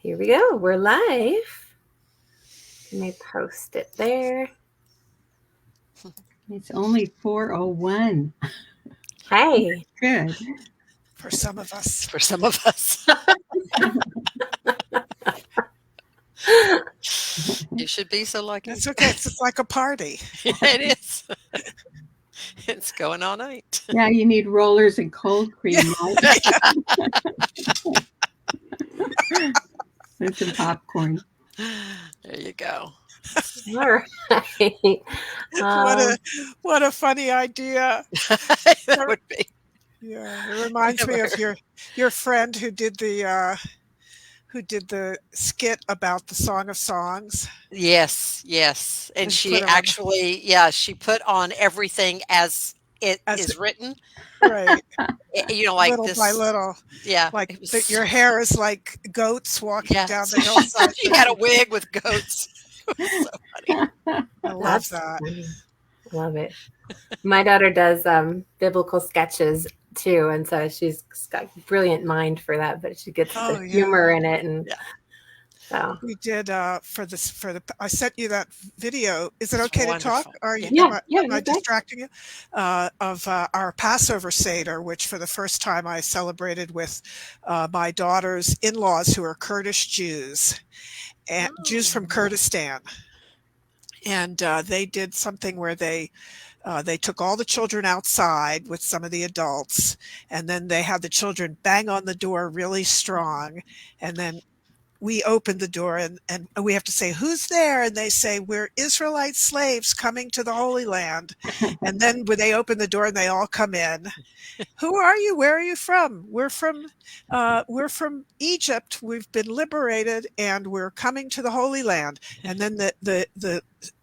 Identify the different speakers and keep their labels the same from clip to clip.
Speaker 1: Here we go. We're live. Let me post it there.
Speaker 2: It's only 4:01.
Speaker 1: Hey.
Speaker 2: Good.
Speaker 3: For some of us.
Speaker 4: For some of us. You should be so lucky.
Speaker 3: It's okay. It's like a party.
Speaker 4: It is. It's going all night.
Speaker 2: Yeah, you need rollers and cold cream, right? And some popcorn.
Speaker 4: There you go.
Speaker 1: All right.
Speaker 3: What a funny idea.
Speaker 4: That would be.
Speaker 3: Yeah, it reminds me of your friend who did the skit about the Song of Songs.
Speaker 4: Yes. And
Speaker 3: And
Speaker 4: she
Speaker 3: put 'em on.
Speaker 4: actually, she put on everything as it is written.
Speaker 3: Right.
Speaker 4: Like
Speaker 3: little
Speaker 4: this.
Speaker 3: by little.
Speaker 4: Yeah.
Speaker 3: Like your hair is like goats walking
Speaker 4: Yeah.
Speaker 3: down the hillside.
Speaker 4: She had a wig with goats. It was so funny.
Speaker 3: I love that.
Speaker 1: Funny. Love it. My daughter does biblical sketches too, and so she's got a brilliant mind for that, but she gets the humor in it. And so
Speaker 3: we did I sent you that video. Is it okay to talk? Are you am I distracting you? Of our Passover Seder, which for the first time I celebrated with my daughter's in-laws who are Kurdish Jews and Jews from Kurdistan. And they did something where they took all the children outside with some of the adults, and then they had the children bang on the door really strong, and then we opened the door and we have to say, "Who's there?" And they say, "We're Israelite slaves coming to the Holy Land." And then when they open the door and they all come in, "Who are you? Where are you from?" We're from Egypt. We've been liberated and we're coming to the Holy Land. And then the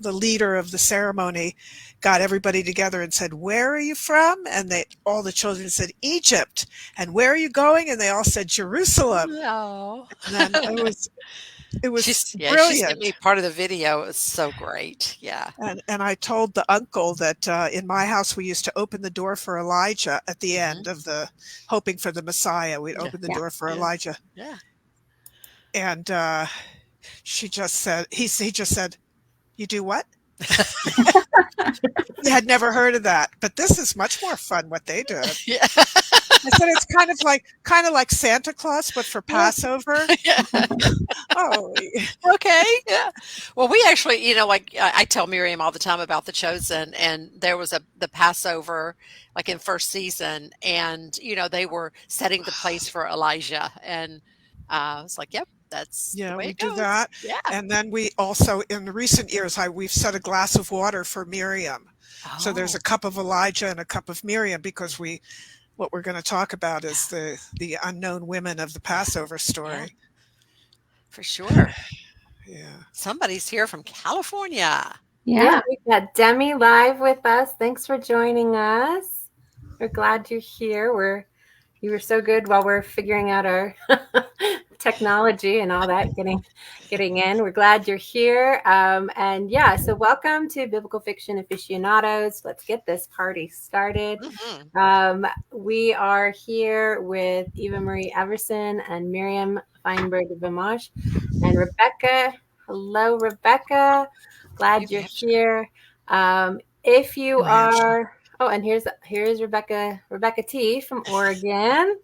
Speaker 3: leader of the ceremony got everybody together and said, "Where are you from?" And all the children said, "Egypt." "And where are you going?" And they all said, "Jerusalem."
Speaker 4: Oh.
Speaker 3: And then it was brilliant.
Speaker 4: She sent me part of the video. It was so great. Yeah.
Speaker 3: And I told the uncle that in my house we used to open the door for Elijah at the end of hoping for the Messiah. We'd open the door for Elijah.
Speaker 4: Yeah.
Speaker 3: And he just said, "You do what?" They had never heard of that, but this is much more fun what they did.
Speaker 4: Yeah.
Speaker 3: I said it's kind of like Santa Claus, but for Passover.
Speaker 4: Yeah.
Speaker 3: Oh,
Speaker 4: okay. Yeah. Well, we actually, I tell Miriam all the time about The Chosen, and there was the Passover, like in first season, and they were setting the place for Elijah, and I was like, "Yep, that's the way
Speaker 3: we
Speaker 4: it goes."
Speaker 3: do that.
Speaker 4: Yeah.
Speaker 3: And then we also, in the recent years, we've set a glass of water for Miriam. So there's a cup of Elijah and a cup of Miriam, because what we're going to talk about is the unknown women of the Passover story.
Speaker 4: Yeah. For sure.
Speaker 3: Yeah.
Speaker 4: Somebody's here from California.
Speaker 1: Yeah, we've got Demi live with us. Thanks for joining us. We're glad you're here. You were so good while we're figuring out our technology and all that, getting in. We're glad you're here. So welcome to Biblical Fiction Aficionados. Let's get this party started.
Speaker 4: Mm-hmm.
Speaker 1: We are here with Eva Marie Everson and Miriam Feinberg Vamosh and Rebecca. Hello, Rebecca. Glad you're here. If you are... Oh, and here's Rebecca T from Oregon.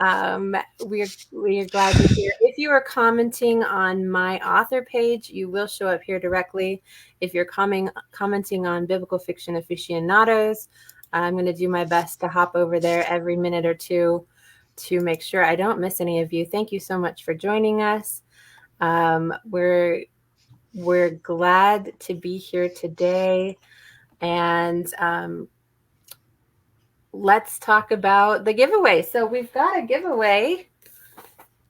Speaker 1: We're glad you're here. If you are commenting on my author page, you will show up here directly. If you're commenting on Biblical Fiction Aficionados, I'm going to do my best to hop over there every minute or two to make sure I don't miss any of you. Thank you so much for joining us. We're glad to be here today, and let's talk about the giveaway. So we've got a giveaway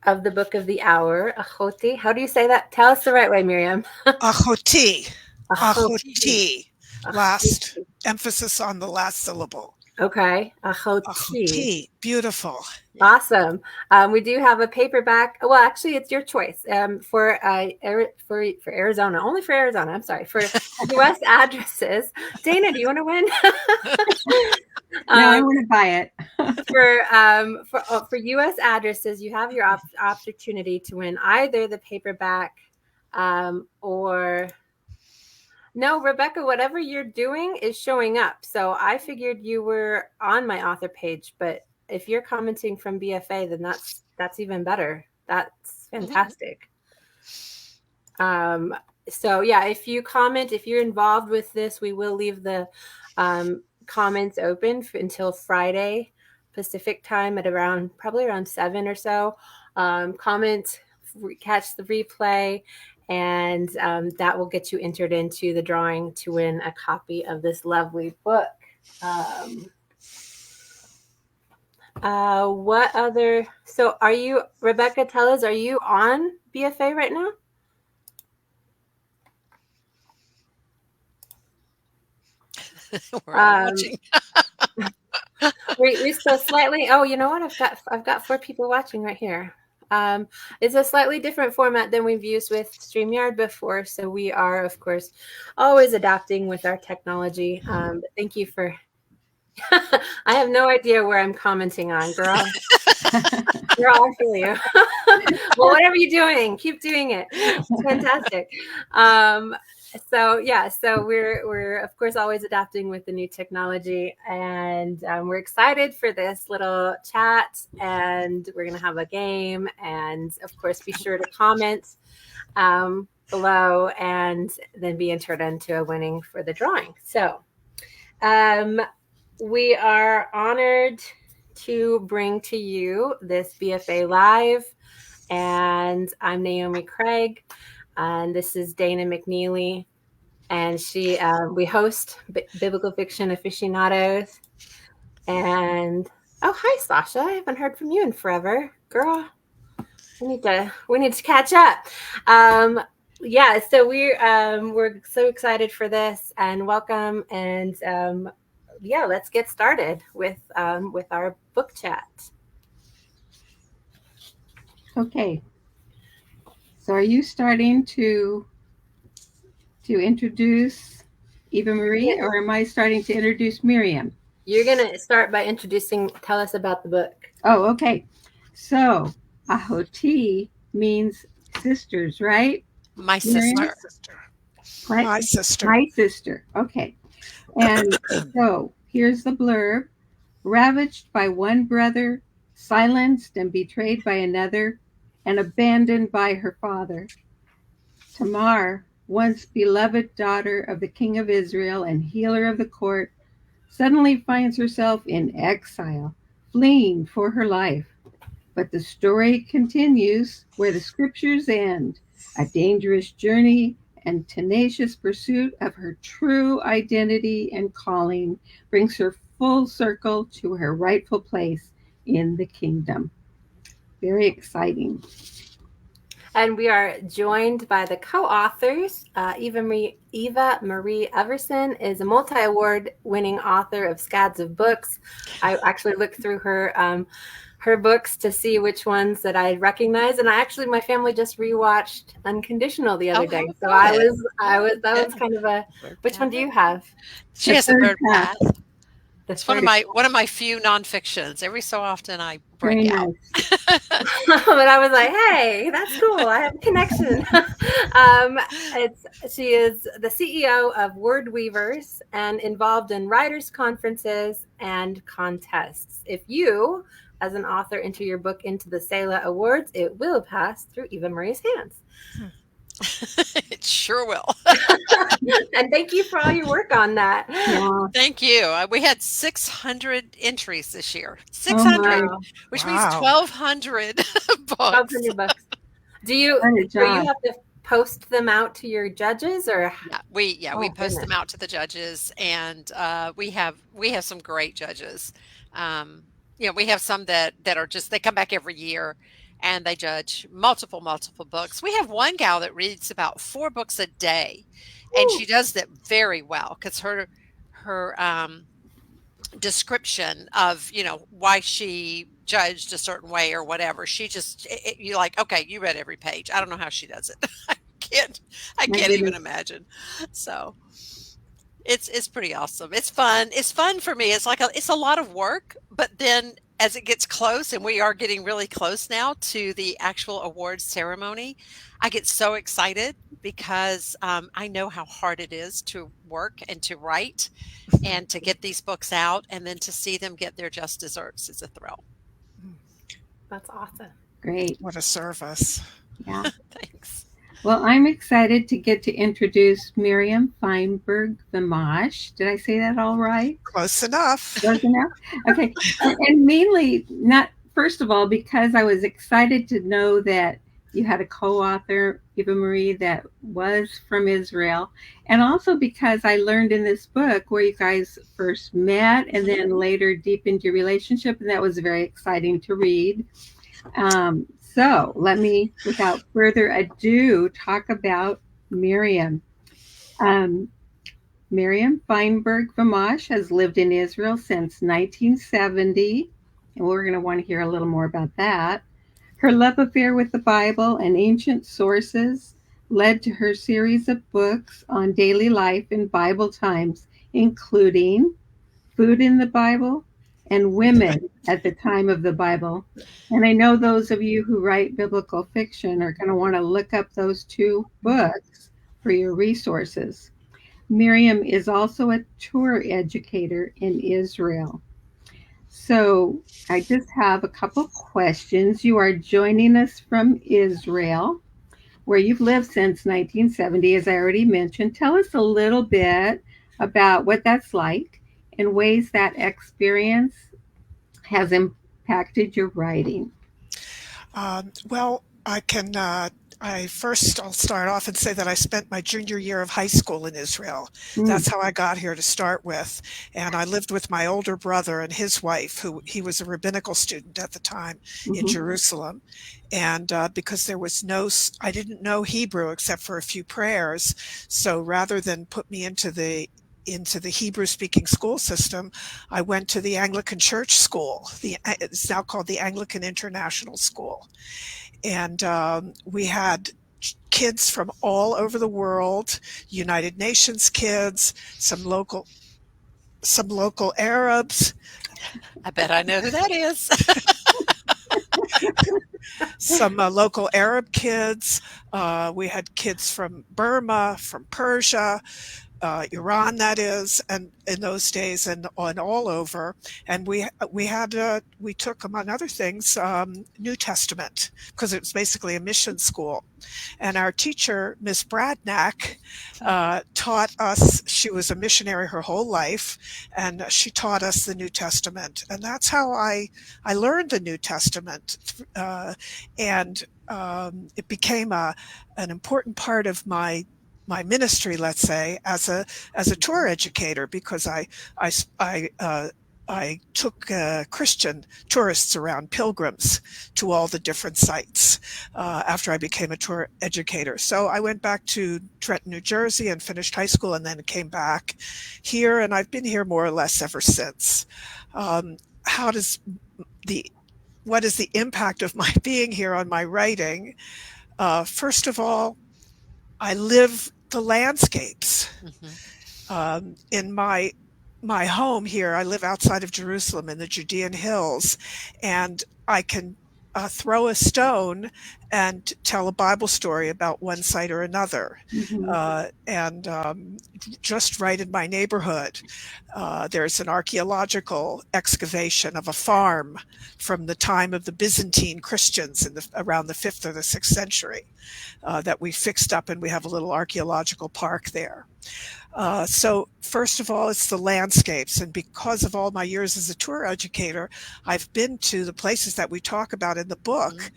Speaker 1: of the book of the hour, Ahoti. How do you say that? Tell us the right way, Miriam.
Speaker 3: Ahoti. Ahoti. Last emphasis on the last syllable.
Speaker 1: Okay.
Speaker 3: Ahoti. Beautiful.
Speaker 1: Awesome. We do have a paperback. Well, actually, it's your choice. For Arizona, only for Arizona. I'm sorry, for U.S. addresses. Dana, do you want to win?
Speaker 2: No, I want to buy
Speaker 1: it. For U.S. addresses, you have your opportunity to win either the paperback or. No, Rebecca, whatever you're doing is showing up. So I figured you were on my author page, but if you're commenting from BFA, then that's even better. That's fantastic. So yeah, if you comment, if you're involved with this, we will leave the comments open until Friday Pacific time at probably around 7 or so. Comment, catch the replay, and that will get you entered into the drawing to win a copy of this lovely book. What other? So are you, Rebecca, tell us, are you on BFA right now?
Speaker 4: We're all watching.
Speaker 1: We're still slightly. Oh, you know what? I've got 4 people watching right here. It's a slightly different format than we've used with StreamYard before, so we are, of course, always adapting with our technology. But thank you for. I have no idea where I'm commenting on, girl. Girl, I feel you. Well, whatever you're doing, keep doing it. It's fantastic. So yeah, so we're of course always adapting with the new technology, and we're excited for this little chat, and we're gonna have a game, and of course be sure to comment below, and then be entered into a winning for the drawing. So we are honored to bring to you this BFA Live, and I'm Naomi Craig, and this is Dana McNeely, and we host Biblical Fiction Aficionados. And oh, hi Sasha, I haven't heard from you in forever, girl. We need to catch up. Yeah, so we're so excited for this, and welcome, and yeah, let's get started with our book chat.
Speaker 2: Okay. So are you starting to introduce Eva Marie, or am I starting to introduce Miriam?
Speaker 1: You're going to start by tell us about the book.
Speaker 2: Oh, okay. So Ahoti means sisters, right?
Speaker 4: My sister.
Speaker 3: My sister.
Speaker 2: My sister. Okay. And so here's the blurb. Ravaged by one brother, silenced and betrayed by another, and abandoned by her father, Tamar, once beloved daughter of the king of Israel and healer of the court, suddenly finds herself in exile, fleeing for her life. But the story continues where the scriptures end, a dangerous journey and tenacious pursuit of her true identity and calling brings her full circle to her rightful place in the kingdom. Very exciting.
Speaker 1: And we are joined by the co-authors. Eva Marie Everson is a multi-award winning author of scads of books. I actually looked through her books to see which ones that I recognize, and my family just rewatched Unconditional the other day. So that was kind of a. Which one do you have?
Speaker 4: She has a Third Path.
Speaker 1: It's
Speaker 4: one of my few nonfictions. Every so often I break out.
Speaker 1: But I was like, hey, that's cool. I have a connection. She is the CEO of Word Weavers and involved in writers' conferences and contests. If you, as an author, enter your book into the SELA Awards, it will pass through Eva Marie's hands.
Speaker 4: It sure will.
Speaker 1: And thank you for all your work on that.
Speaker 4: Yeah. Thank you. We had 600 entries this year. 600, which means 1,200 books.
Speaker 1: 1,200 books. Do you have to post them out to your judges, or?
Speaker 4: Yeah, we post them out to the judges, and we have some great judges. We have some that are just, they come back every year and they judge multiple books. We have one gal that reads about 4 books a day, and she does that very well because her description of, why she judged a certain way or whatever. She just, you're like, okay, you read every page. I don't know how she does it. I can't even imagine. So it's pretty awesome. It's fun. It's fun for me. It's a lot of work, but then as it gets close, and we are getting really close now to the actual awards ceremony, I get so excited because I know how hard it is to work and to write and to get these books out, and then to see them get their just desserts is a thrill.
Speaker 1: That's awesome.
Speaker 2: Great.
Speaker 3: What a service.
Speaker 2: Yeah.
Speaker 4: Thanks.
Speaker 2: Well, I'm excited to get to introduce Miriam Feinberg Vamosh. Did I say that all right?
Speaker 3: Close enough.
Speaker 2: Close enough? Okay. And mainly, not first of all, because I was excited to know that you had a co-author, Eva Marie, that was from Israel. And also because I learned in this book where you guys first met and then later deepened your relationship. And that was very exciting to read. So let me, without further ado, talk about Miriam. Miriam Feinberg Vamosh has lived in Israel since 1970, and we're going to want to hear a little more about that. Her love affair with the Bible and ancient sources led to her series of books on daily life in Bible times, including Food in the Bible and Women at the Time of the Bible. And I know those of you who write biblical fiction are going to want to look up those two books for your resources. Miriam is also a tour educator in Israel. So I just have a couple questions. You are joining us from Israel, where you've lived since 1970, as I already mentioned. Tell us a little bit about what that's like and ways that experience has impacted your writing.
Speaker 3: Well, I'll start off and say that I spent my junior year of high school in Israel. That's how I got here to start with. And I lived with my older brother and his wife, he was a rabbinical student at the time in Jerusalem. And because I didn't know Hebrew except for a few prayers. So rather than put me into the Hebrew-speaking school system, I went to the Anglican Church School. It's now called the Anglican International School. And we had kids from all over the world, United Nations kids, some local Arabs.
Speaker 4: I bet I know who that is.
Speaker 3: Some local Arab kids. We had kids from Burma, from Persia, Iran, that is, and in those days, and all over. And we took, among other things, New Testament, because it was basically a mission school. And our teacher, Miss Bradnack, taught us. She was a missionary her whole life, and she taught us the New Testament. And that's how I learned the New Testament, and it became an important part of my ministry, let's say, as a tour educator, because I took Christian tourists around, pilgrims, to all the different sites after I became a tour educator. So I went back to Trenton, New Jersey, and finished high school, and then came back here, and I've been here more or less ever since. What is the impact of my being here on my writing? First of all, I live the landscapes. In my home here, I live outside of Jerusalem in the Judean hills, and I can throw a stone and tell a Bible story about one site or another. And just right in my neighborhood, there's an archaeological excavation of a farm from the time of the Byzantine Christians around the 5th or the 6th century that we fixed up, and we have a little archaeological park there. So first of all, it's the landscapes. And because of all my years as a tour educator, I've been to the places that we talk about in the book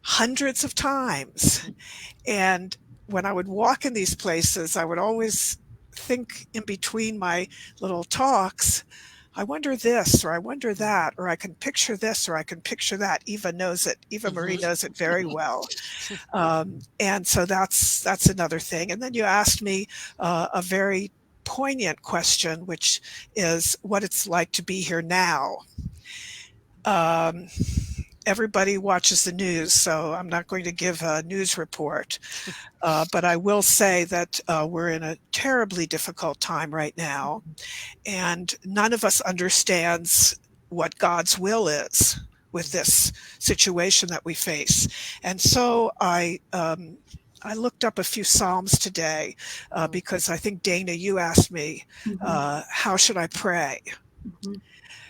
Speaker 3: hundreds of times. And when I would walk in these places, I would always think in between my little talks, I wonder this, or I wonder that, or I can picture this, or I can picture that. Eva knows it. Eva Marie knows it very well. And so that's another thing. And then you asked me a very poignant question, which is what it's like to be here now. Everybody watches the news, so I'm not going to give a news report. But I will say that we're in a terribly difficult time right now, and none of us understands what God's will is with this situation that we face. And so I looked up a few Psalms today because I think, Dana, you asked me, how should I pray?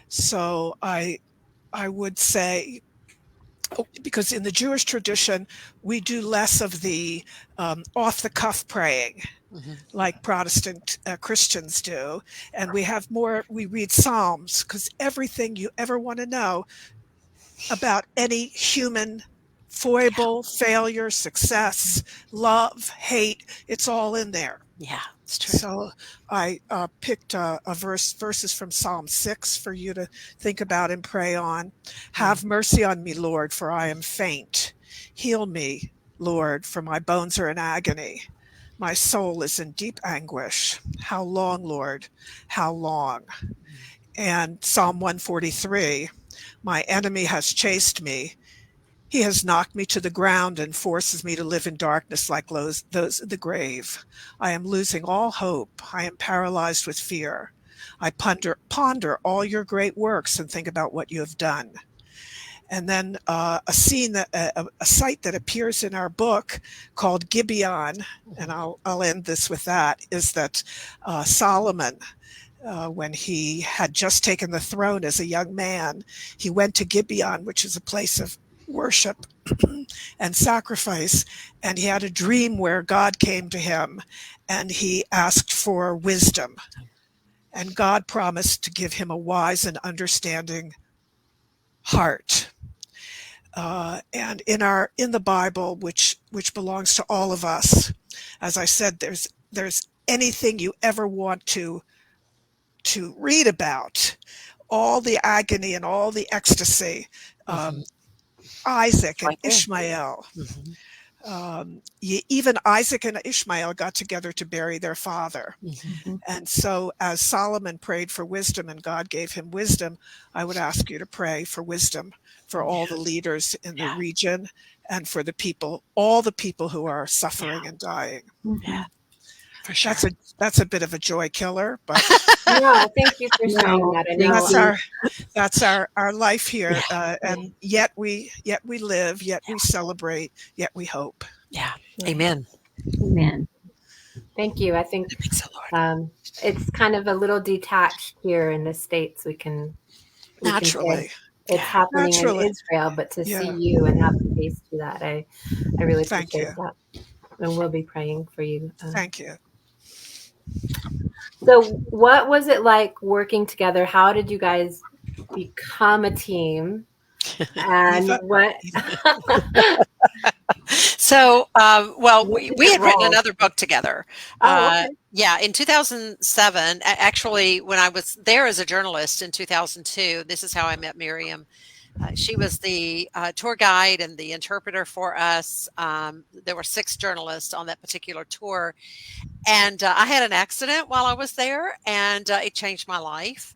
Speaker 3: So I would say, because in the Jewish tradition, we do less of the off-the-cuff praying, like Protestant Christians do. And we have more, we read Psalms, because everything you ever want to know about any human foible, failure, success, love, hate, it's all in there.
Speaker 4: Yeah, it's true.
Speaker 3: So I picked verses from Psalm 6 for you to think about and pray on. Have mercy on me, Lord, for I am faint. Heal me, Lord, for my bones are in agony. My soul is in deep anguish. How long, Lord? How long? And Psalm 143, my enemy has chased me. He has knocked me to the ground and forces me to live in darkness like those of the grave. I am losing all hope. I am paralyzed with fear. I ponder all your great works and think about what you have done. And then a site that appears in our book called Gibeon, and I'll end this with that, is that Solomon, when he had just taken the throne as a young man, he went to Gibeon, which is a place of worship and sacrifice, and he had a dream where God came to him and he asked for wisdom, and God promised to give him a wise and understanding heart. And in the Bible, which belongs to all of us, as I said, there's anything you ever want to read about, all the agony and all the ecstasy. Isaac and Ishmael. Even Isaac and Ishmael got together to bury their father. And so as Solomon prayed for wisdom and God gave him wisdom, I would ask you to pray for wisdom for all the leaders in the region and for the people, all the people who are suffering and dying.
Speaker 4: Yeah, for sure.
Speaker 3: That's a bit of a joy killer, but
Speaker 1: no, thank you for sharing that. I know
Speaker 3: that's our life here, and yet we live, yet we celebrate, yet we hope.
Speaker 4: Yeah. Amen.
Speaker 2: Amen.
Speaker 1: Thank you. I think it's kind of a little detached here in the States. We can
Speaker 3: naturally.
Speaker 1: It's happening in Israel, but to see you and have a face to that, I really appreciate that. And we'll be praying for you.
Speaker 3: Thank you.
Speaker 1: So what was it like working together? How did you guys become a team? And what?
Speaker 4: So, we had written another book together. Yeah, in 2007, actually, when I was there as a journalist in 2002, this is how I met Miriam. She was the tour guide and the interpreter for us. There were 6 journalists on that particular tour. And I had an accident while I was there, and it changed my life.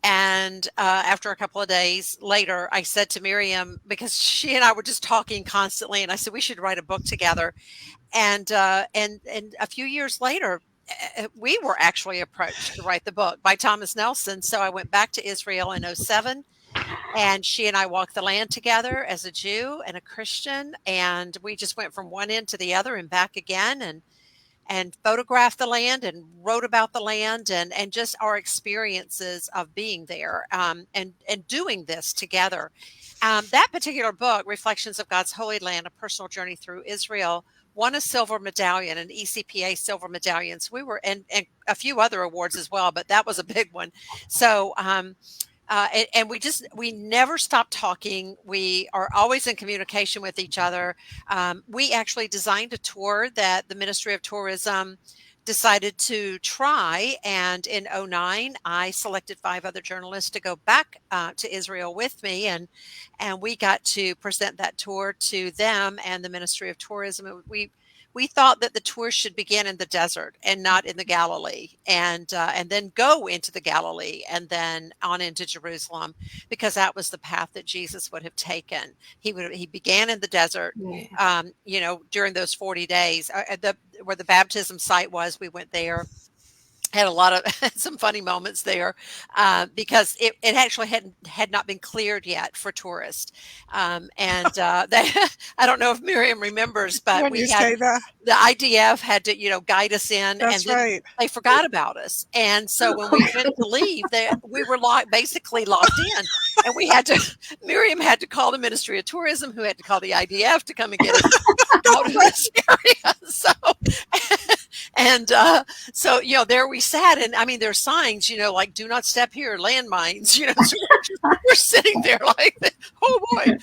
Speaker 4: And after a couple of days later, I said to Miriam, because she and I were just talking constantly, and I said, we should write a book together. And a few years later, we were actually approached to write the book by Thomas Nelson. So I went back to Israel in 2007. And she and I walked the land together as a Jew and a Christian. And we just went from one end to the other and back again, and photographed the land and wrote about the land and just our experiences of being there and doing this together. That particular book, Reflections of God's Holy Land, A Personal Journey Through Israel, won a silver medallion, an ECPA silver medallion. So we were, and a few other awards as well, but that was a big one. So, and we never stop talking. We are always in communication with each other. We actually designed a tour that the Ministry of Tourism decided to try. And in 2009, I selected 5 other journalists to go back to Israel with me. And we got to present that tour to them and the Ministry of Tourism. We we thought that the tour should begin in the desert and not in the Galilee, and then go into the Galilee and then on into Jerusalem, because that was the path that Jesus would have taken. He began in the desert, during those 40 days. Where the baptism site was, we went there. Had a lot of some funny moments there, because it actually had not been cleared yet for tourists, and they, I don't know if Miriam remembers, but
Speaker 3: when you say that,
Speaker 4: the IDF had to guide us in.
Speaker 3: That's
Speaker 4: and then
Speaker 3: right.
Speaker 4: They forgot about us, and so when we went to leave, we were basically locked in, and Miriam had to call the Ministry of Tourism, who had to call the IDF to come and get us out of this area. So there we sat, and I mean, there's signs, like "Do not step here," landmines, so we're sitting there like, oh boy.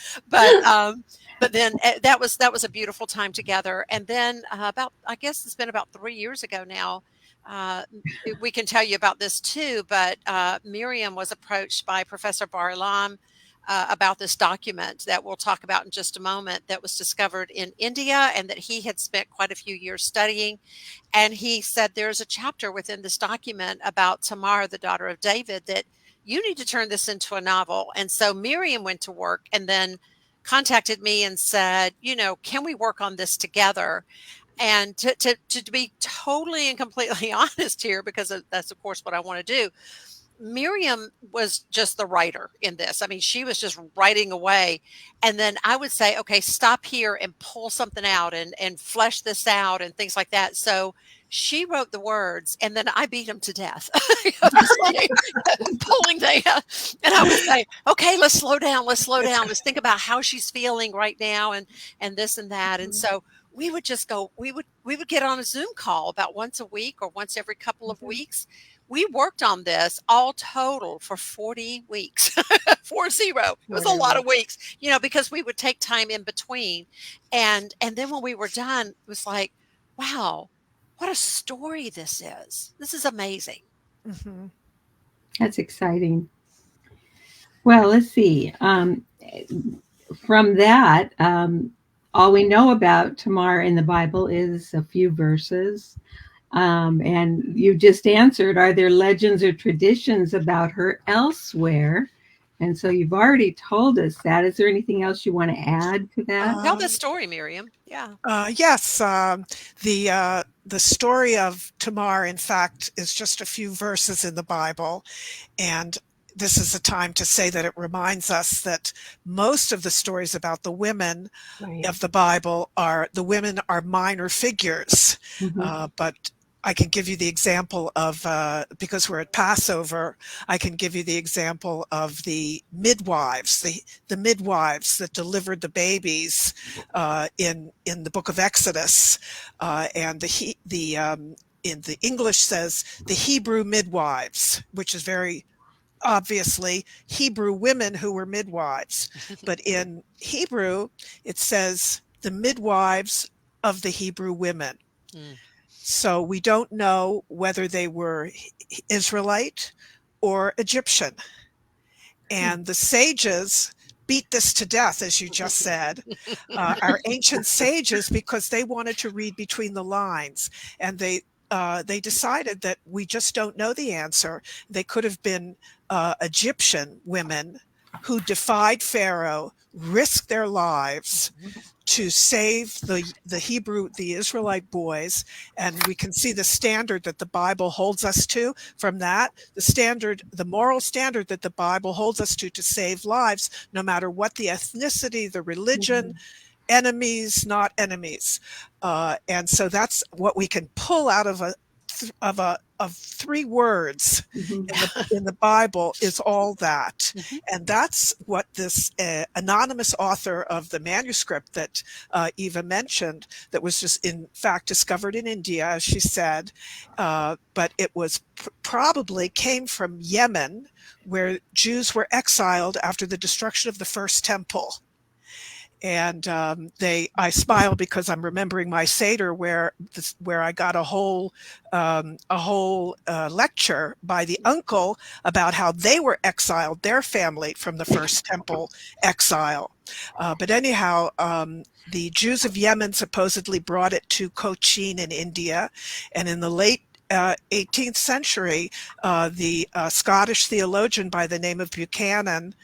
Speaker 4: But then that was a beautiful time together. And then I guess it's been about 3 years ago now. We can tell you about this too, but Miriam was approached by Professor Bar-Ilam about this document that we'll talk about in just a moment, that was discovered in India and that he had spent quite a few years studying. And he said, there's a chapter within this document about Tamar, the daughter of David, that you need to turn this into a novel. And so Miriam went to work and then contacted me and said, can we work on this together? And to be totally and completely honest here, because that's of course what I want to do, Miriam was just the writer in this. I mean, she was just writing away. And then I would say, okay, stop here and pull something out and flesh this out and things like that. So she wrote the words, and then I beat them to death. Pulling them. And I would say, okay, let's slow down. Let's think about how she's feeling right now and this and that. And so we would just go, we would get on a Zoom call about once a week or once every couple of weeks. We worked on this all total for 40 weeks, 40. It was a lot of weeks, because we would take time in between. And then when we were done, it was like, wow, what a story this is. This is amazing.
Speaker 2: Mm-hmm. That's exciting. Well, let's see. From that, all we know about Tamar in the Bible is a few verses. And you just answered, are there legends or traditions about her elsewhere? And so you've already told us that. Is there anything else you want to add to that?
Speaker 4: Tell the story, Miriam. Yeah.
Speaker 3: Yes. The story of Tamar, in fact, is just a few verses in the Bible. And this is a time to say that it reminds us that most of the stories about the women of the Bible are minor figures. Mm-hmm. But I can give you the example of, because we're at Passover, I can give you the example of the midwives, the midwives that delivered the babies in the book of Exodus, and in the English says the Hebrew midwives, which is very obviously Hebrew women who were midwives. But in Hebrew, it says the midwives of the Hebrew women. Mm. So we don't know whether they were Israelite or Egyptian. And the sages beat this to death, as you just said, our ancient sages, because they wanted to read between the lines. And they decided that we just don't know the answer. They could have been Egyptian women who defied Pharaoh, risked their lives to save the Israelite boys. And we can see the standard that the Bible holds us to from that, the moral standard that the Bible holds us to save lives, no matter what the ethnicity, the religion, enemies, not enemies. And so that's what we can pull out of three words in the Bible, is all that. And that's what this anonymous author of the manuscript that Eva mentioned, that was just in fact discovered in India, as she said, but it was probably came from Yemen, where Jews were exiled after the destruction of the first temple. And I smile because I'm remembering my Seder where I got a whole lecture by the uncle about how they were exiled, their family, from the first temple exile. But anyhow, the Jews of Yemen supposedly brought it to Cochin in India, and in the late 18th century, the Scottish theologian by the name of Buchanan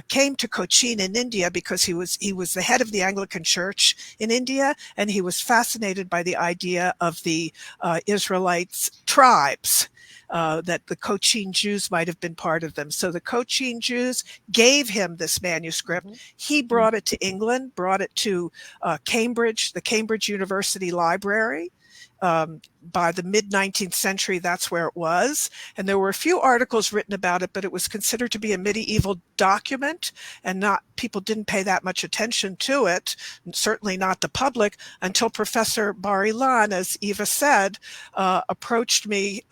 Speaker 3: came to Cochin in India because he was the head of the Anglican Church in India, and he was fascinated by the idea of the Israelites tribes. That the Cochin Jews might have been part of them. So the Cochin Jews gave him this manuscript. He brought it to England, brought it to Cambridge, the Cambridge University Library. By the mid-19th century, that's where it was. And there were a few articles written about it, but it was considered to be a medieval document, and people didn't pay that much attention to it, and certainly not the public, until Professor Bar-Ilan, as Eva said, approached me.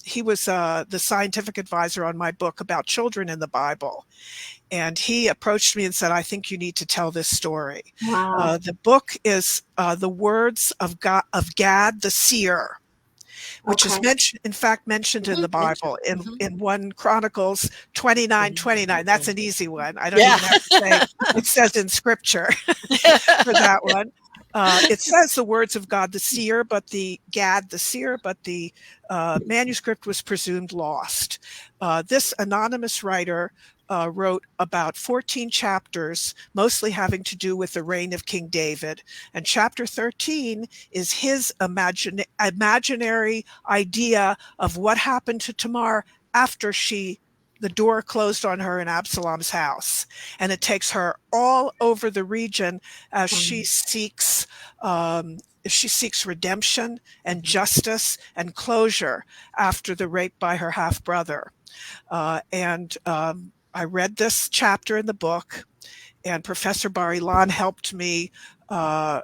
Speaker 3: He was the scientific advisor on my book about children in the Bible. And he approached me and said, I think you need to tell this story.
Speaker 1: Wow.
Speaker 3: The book is the words of Gad the seer, which is mentioned in the Bible in 1 Chronicles 29:29. That's an easy one. I don't even have to say it says in scripture for that one. It says the words of God the seer, but the Gad the seer, but the manuscript was presumed lost. This anonymous writer wrote about 14 chapters, mostly having to do with the reign of King David. And chapter 13 is his imaginary idea of what happened to Tamar after the door closed on her in Absalom's house. And it takes her all over the region as she seeks redemption and justice and closure after the rape by her half-brother. I read this chapter in the book, and Professor Bar-Ilan helped me to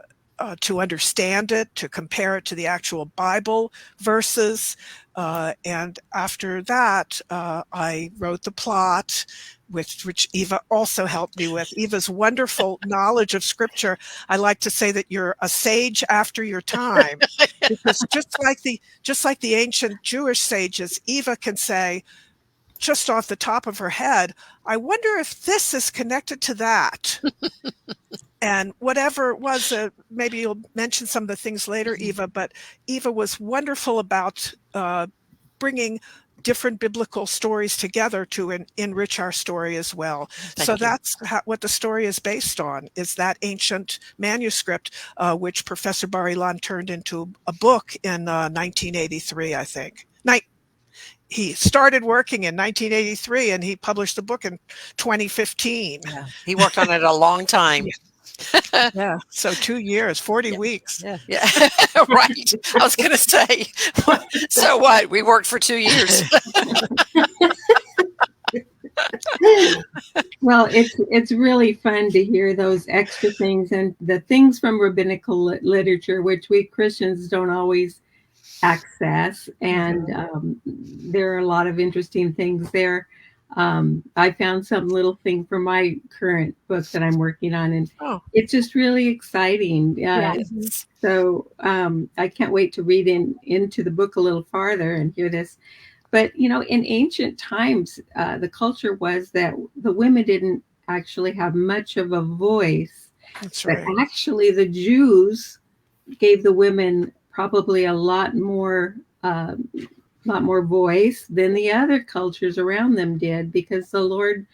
Speaker 3: understand it, to compare it to the actual Bible verses. And after that, I wrote the plot, which Eva also helped me with. Eva's wonderful knowledge of scripture. I like to say that you're a sage after your time, because just like the ancient Jewish sages, Eva can say, just off the top of her head, I wonder if this is connected to that. And whatever it was, maybe you'll mention some of the things later, Eva, but Eva was wonderful about bringing different biblical stories together to enrich our story as well. That's what the story is based on, is that ancient manuscript, which Professor Bar-Ilan turned into a book in 1983, I think. He started working in 1983, and he published the book in 2015.
Speaker 4: Yeah, he worked on it a long time.
Speaker 3: Yeah, so 2 years, 40 weeks.
Speaker 4: Yeah, right. I was going to say, so what? We worked for 2 years.
Speaker 2: Well, it's really fun to hear those extra things and the things from rabbinical literature, which we Christians don't always access, and there are a lot of interesting things there. I found some little thing for my current book that I'm working on, and it's just really exciting. So I can't wait to read into the book a little farther and hear this. But in ancient times, the culture was that the women didn't actually have much of a voice.
Speaker 3: That's right.
Speaker 2: But actually, the Jews gave the women probably a lot more voice than the other cultures around them did, because the Lord,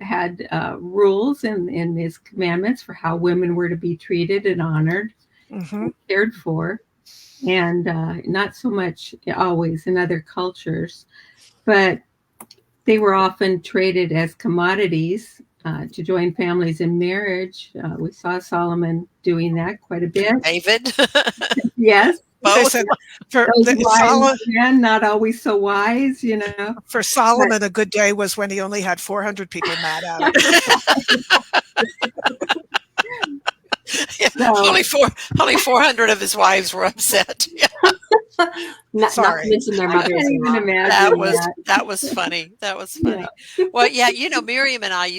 Speaker 2: had rules and his commandments for how women were to be treated and honored, cared for, and not so much always in other cultures, but they were often traded as commodities to join families in marriage. We saw Solomon doing that quite a bit.
Speaker 4: David?
Speaker 2: Yes.
Speaker 3: Listen,
Speaker 2: Solomon, not always so wise,
Speaker 3: For Solomon, a good day was when he only had 400 people mad at him.
Speaker 4: Only 400 of his wives were upset.
Speaker 1: Not to mention their mothers.
Speaker 4: That was funny. Well, yeah, Miriam and I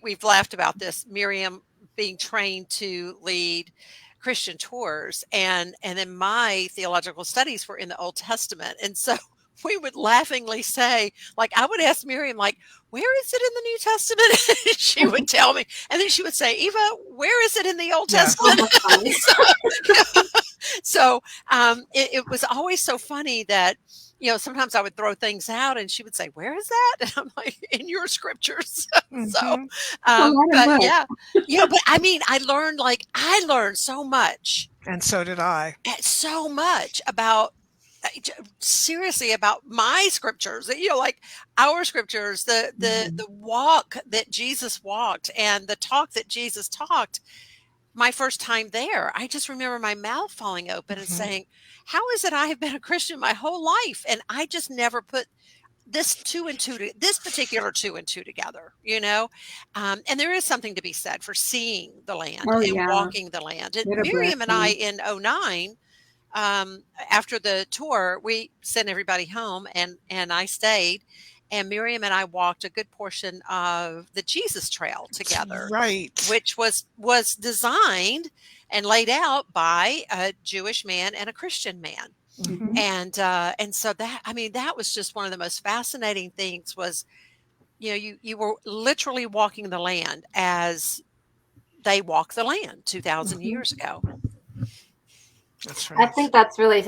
Speaker 4: we've laughed about this. Miriam being trained to lead Christian tours, and then my theological studies were in the Old Testament, and so we would laughingly say, like, I would ask Miriam, like, where is it in the New Testament? She would tell me, and then she would say, Eva, where is it in the Old Testament? So it was always so funny that, sometimes I would throw things out and she would say, where is that? And I'm like, in your scriptures. So, but but I mean, I learned so much.
Speaker 3: And so did I.
Speaker 4: So much about, seriously, about my scriptures, like our scriptures, the walk that Jesus walked and the talk that Jesus talked. My first time there, I just remember my mouth falling open and saying, how is it I have been a Christian my whole life? And I just never put this particular two and two together, and there is something to be said for seeing the land and walking the land. And Miriam and I in 2009, after the tour, we sent everybody home and I stayed, and Miriam and I walked a good portion of the Jesus Trail together,
Speaker 3: right?
Speaker 4: Which was designed and laid out by a Jewish man and a Christian man. And so that was just one of the most fascinating things was, you were literally walking the land as they walked the land 2,000 years ago.
Speaker 3: That's right.
Speaker 1: I think that's really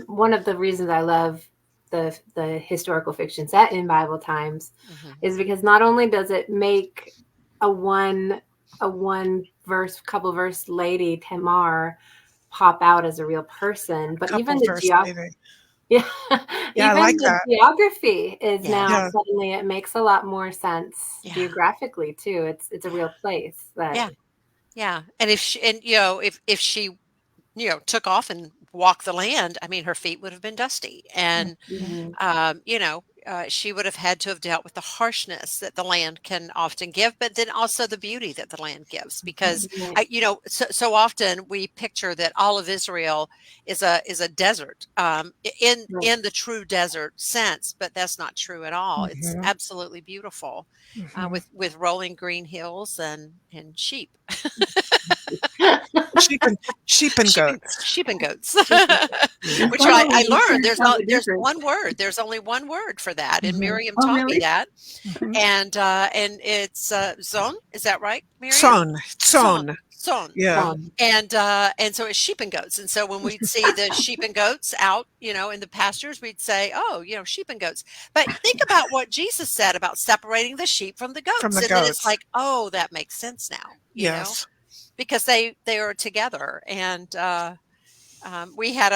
Speaker 1: one of the reasons I love the historical fiction set in Bible times is because not only does it make a one couple verse lady Tamar pop out as a real person, but even the geography. Yeah, even
Speaker 3: I like
Speaker 1: the
Speaker 3: that.
Speaker 1: Geography is now suddenly it makes a lot more sense geographically too. It's a real place.
Speaker 4: And if she, if she took off and walked the land, I mean, her feet would have been dusty, and she would have had to have dealt with the harshness that the land can often give, but then also the beauty that the land gives, because so often we picture that all of Israel is a desert in the true desert sense, but that's not true at all. It's absolutely beautiful with rolling green hills and sheep.
Speaker 3: sheep and goats.
Speaker 4: Sheep and goats. Which I learned there's one word. There's only one word for that, and Miriam taught me that. And it's zon. Is that right, Miriam?
Speaker 3: Son.
Speaker 4: Yeah. And so it's sheep and goats. And so when we'd see the sheep and goats out, in the pastures, we'd say, oh, sheep and goats. But think about what Jesus said about separating the sheep from the goats. Then it's like, oh, that makes sense now. You know? Because they are together, and we had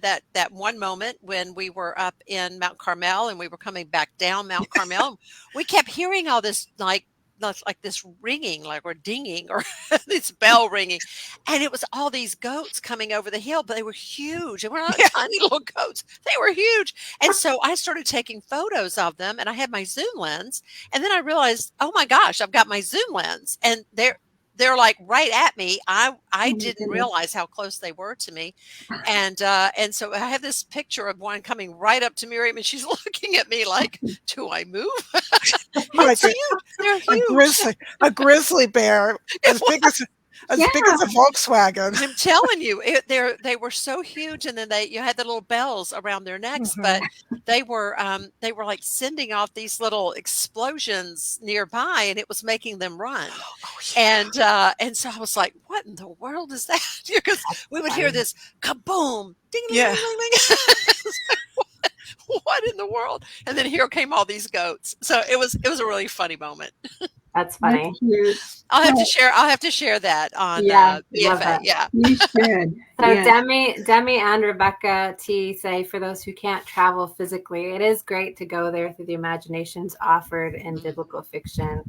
Speaker 4: that one moment when we were up in Mount Carmel and we were coming back down Mount Carmel. We kept hearing all this like this ringing, like we're dinging or this bell ringing, and it was all these goats coming over the hill, but they were huge, and we're not tiny little goats; they were huge. And so I started taking photos of them, and I had my zoom lens, and then I realized, oh my gosh, I've got my zoom lens, and they're like right at me. I didn't realize how close they were to me. And so I have this picture of one coming right up to Miriam, and she's looking at me like, do I move?
Speaker 3: Like they're huge. A grizzly bear as big as a Volkswagen.
Speaker 4: I'm telling you, they were so huge, and then you had the little bells around their necks, but they were like sending off these little explosions nearby, and it was making them run. And so I was like, what in the world is that? Because we would hear this kaboom, ding, ding, ding, ding, ding. What in the world? And then here came all these goats. So it was a really funny moment.
Speaker 1: That's funny.
Speaker 4: I'll have to share that on BFA. Yeah.
Speaker 2: You should.
Speaker 1: So Demi and Rebecca T say, for those who can't travel physically, it is great to go there through the imaginations offered in biblical fiction.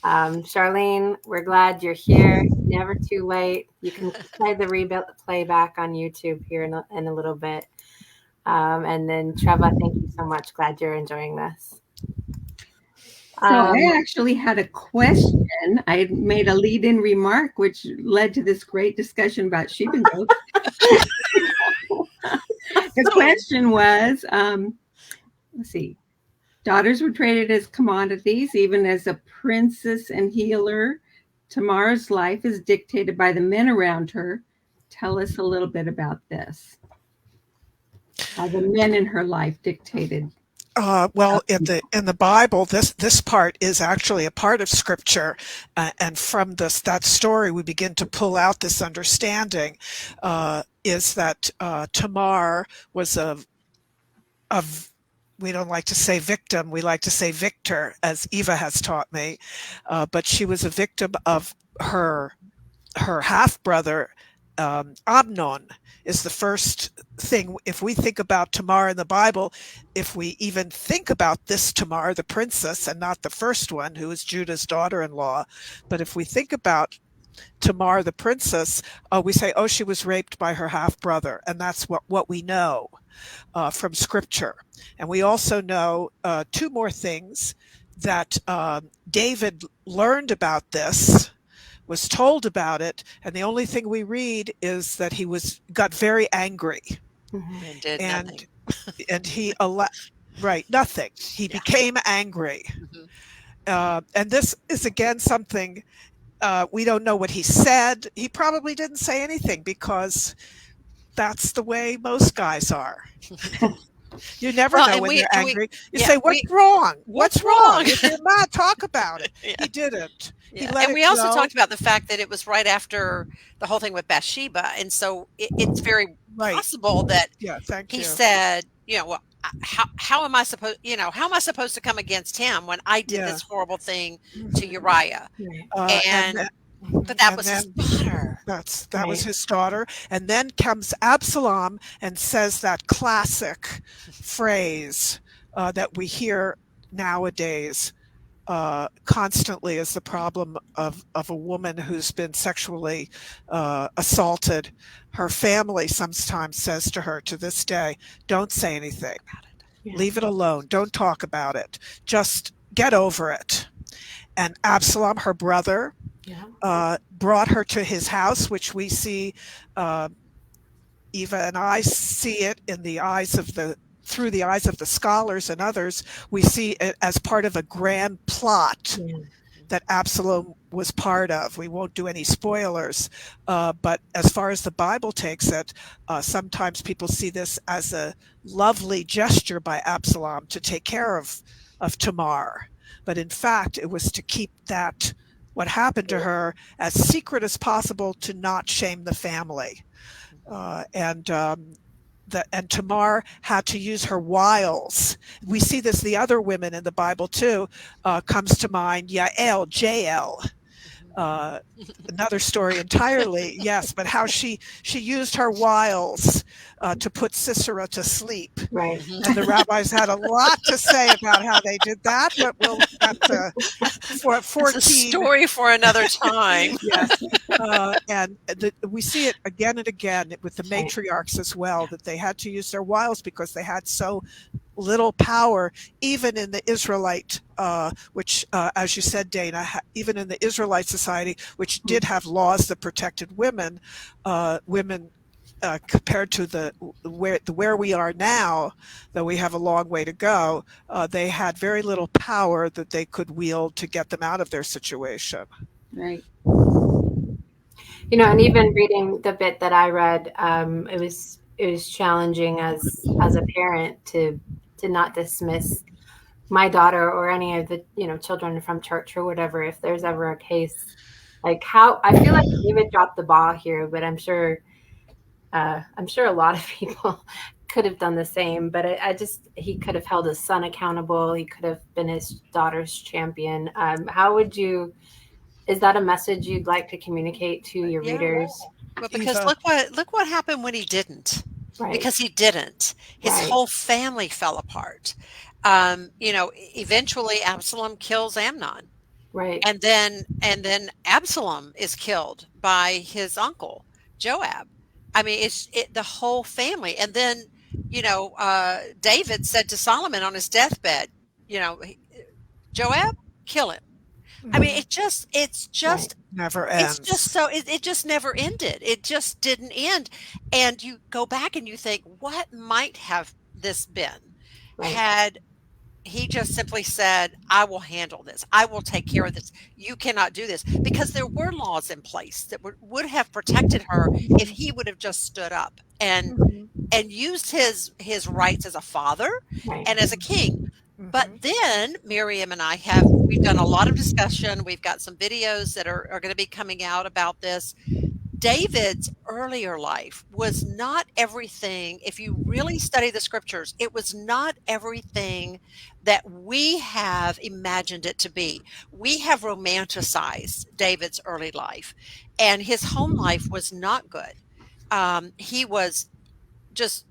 Speaker 1: Charlene, we're glad you're here. Never too late. You can play the replay back on YouTube here in a little bit. And then Treva, thank you so much. Glad you're enjoying this.
Speaker 2: So I actually had a question. I had made a lead-in remark, which led to this great discussion about sheep and goats. The question was, let's see, daughters were traded as commodities, even as a princess and healer Tamar's life is dictated by the men around her. Tell us a little bit about this. How the men in her life dictated.
Speaker 3: Well, in the Bible, this part is actually a part of Scripture, and from that story, we begin to pull out this understanding: is that Tamar was we don't like to say victim, we like to say victor, as Eva has taught me, but she was a victim of her half brother. Amnon is the first thing. If we think about Tamar in the Bible, if we even think about this Tamar, the princess, and not the first one, who is Judah's daughter-in-law, but if we think about Tamar, the princess, we say, oh, she was raped by her half-brother, and that's what we know from Scripture. And we also know two more things, that David learned about this, was told about it, and the only thing we read is that he got very angry,
Speaker 4: and did
Speaker 3: nothing. And he nothing. He became angry, and this is again something we don't know what he said. He probably didn't say anything, because that's the way most guys are. You never know when they're angry. You say, "What's wrong? What's wrong?" If you're mad, talk about it. He didn't.
Speaker 4: Yeah. And we also talked about the fact that it was right after the whole thing with Bathsheba, and so it's very possible that he said, well, how am I supposed, how am I supposed to come against him when I did this horrible thing to Uriah? But that was his daughter.
Speaker 3: That was his daughter. And then comes Absalom and says that classic phrase that we hear nowadays constantly, is the problem of a woman who's been sexually assaulted. Her family sometimes says to her to this day, don't say anything. Leave it alone. Don't talk about it. Just get over it. And Absalom, her brother, brought her to his house, which we see, Eva and I see it through the eyes of the scholars and others. We see it as part of a grand plot that Absalom was part of. We won't do any spoilers, but as far as the Bible takes it, sometimes people see this as a lovely gesture by Absalom to take care of Tamar. But in fact, it was to keep what happened to her as secret as possible, to not shame the family. And Tamar had to use her wiles. We see this, the other women in the Bible too, comes to mind, Jael, another story entirely, yes, but how she used her wiles to put Sisera to sleep.
Speaker 1: Right.
Speaker 3: And the rabbis had a lot to say about how they did that, but we'll have to, for 14.
Speaker 4: It's a story for another time.
Speaker 3: Yes. We see it again and again with the matriarchs as well, that they had to use their wiles because they had so little power, even in the Israelite, which, as you said, Dana, even in the Israelite society, which did have laws that protected women, compared to where we are now, though we have a long way to go, they had very little power that they could wield to get them out of their situation.
Speaker 2: Right.
Speaker 1: And even reading the bit that I read, it was challenging as a parent to not dismiss my daughter or any of the children from church or whatever, if there's ever a case like how I feel like David dropped the ball here, but I'm sure a lot of people could have done the same, but he could have held his son accountable. He could have been his daughter's champion. Is that a message you'd like to communicate to your readers?
Speaker 4: Well, because look what happened when he didn't.
Speaker 1: Right.
Speaker 4: Because he didn't. His whole family fell apart. Eventually Absalom kills Amnon.
Speaker 1: Right.
Speaker 4: And then Absalom is killed by his uncle, Joab. I mean, it's the whole family. And then, David said to Solomon on his deathbed, Joab, kill him. I mean, it's just
Speaker 3: never ends.
Speaker 4: It's just so it just never ended. It just didn't end. And you go back and you think, what might have this been had he just simply said, I will handle this. I will take care of this. You cannot do this, because there were laws in place that would have protected her if he would have just stood up and used his rights as a father and as a king. But then Miriam and we've done a lot of discussion. We've got some videos that are going to be coming out about this. David's earlier life was not everything. If you really study the scriptures, it was not everything that we have imagined it to be. We have romanticized David's early life, and his home life was not good. He was just,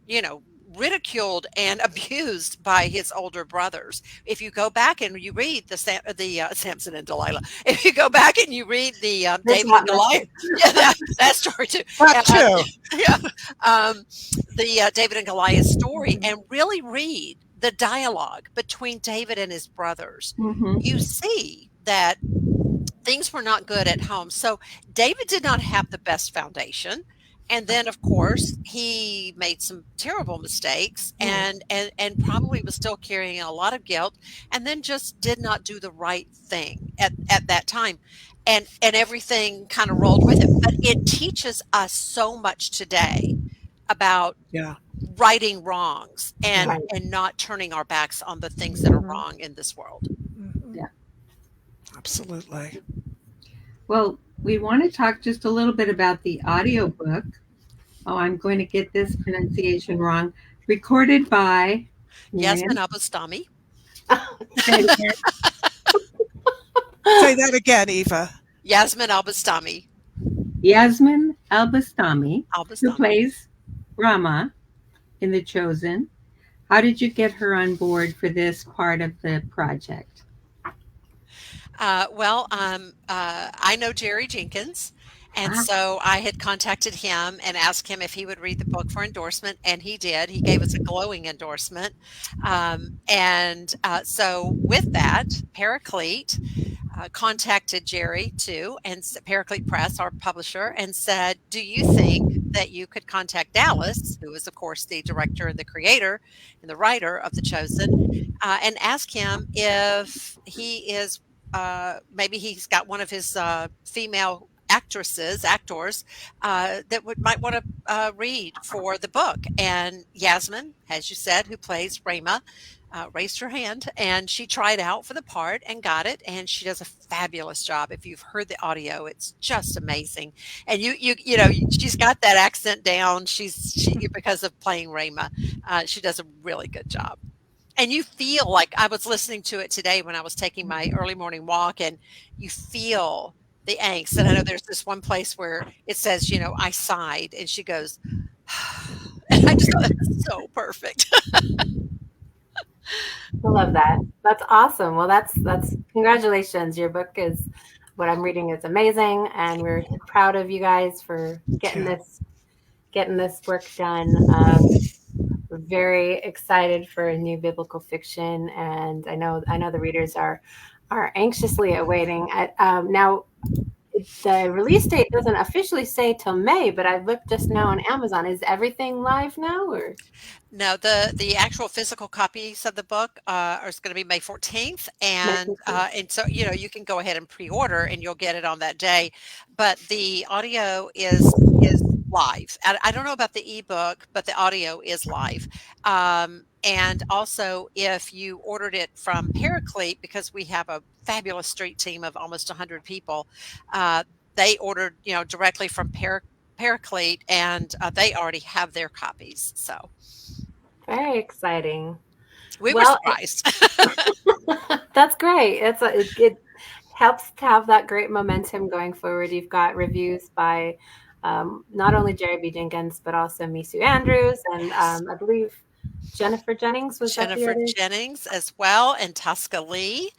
Speaker 4: ridiculed and abused by his older brothers. If you go back and you read the Samson and Delilah, if you go back and you read the David and Goliath, that story too. The David and Goliath story, and really read the dialogue between David and his brothers, you see that things were not good at home. So David did not have the best foundation. And then, of course, he made some terrible mistakes and probably was still carrying a lot of guilt, and then just did not do the right thing at that time. And everything kind of rolled with it. But it teaches us so much today about righting wrongs and not turning our backs on the things that are wrong in this world.
Speaker 3: Yeah, absolutely.
Speaker 2: Well, we want to talk just a little bit about the audiobook. Oh, I'm going to get this pronunciation wrong. Recorded by
Speaker 4: Yasmin Al-Bustami.
Speaker 2: Say
Speaker 3: that again, Eva.
Speaker 4: Yasmin Al-Bustami.
Speaker 2: Yasmin Al-Bustami, who plays Ramah in The Chosen. How did you get her on board for this part of the project?
Speaker 4: I know Jerry Jenkins, and so I had contacted him and asked him if he would read the book for endorsement, and he did. He gave us a glowing endorsement. So with that, Paraclete contacted Jerry too, and Paraclete Press, our publisher, and said, do you think that you could contact Dallas, who is, of course, the director and the creator and the writer of The Chosen, and ask him if he is maybe he's got one of his female actors that might want to read for the book. And Yasmin, as you said, who plays Ramah, raised her hand, and she tried out for the part and got it, and she does a fabulous job. If you've heard the audio, it's just amazing. And you know, she's got that accent down. She because of playing Ramah, she does a really good job. And you feel like, I was listening to it today when I was taking my early morning walk, and you feel the angst. And I know there's this one place where it says, you know, I sighed, and she goes, and I just thought that's so perfect.
Speaker 1: I love that. That's awesome. Well, that's congratulations. Your book is, what I'm reading is amazing, and we're proud of you guys for getting this work done. We're very excited for new biblical fiction, and I know the readers are anxiously awaiting. Now, the release date doesn't officially say till May, but I looked just now on Amazon. Is everything live now, or?
Speaker 4: No, the actual physical copies of the book are going to be May 14th, and so you can go ahead and pre-order, and you'll get it on that day. But the audio is live. I don't know about the ebook, but the audio is live. And also, if you ordered it from Paraclete, because we have a fabulous street team of almost 100 people, they ordered directly from Paraclete, and they already have their copies. So
Speaker 1: very exciting.
Speaker 4: We were surprised.
Speaker 1: That's great. It helps to have that great momentum going forward. You've got reviews by not only Jerry B. Jenkins, but also Misu Andrews, and I believe Jennifer Jennings
Speaker 4: Jennings as well, and Tosca Lee.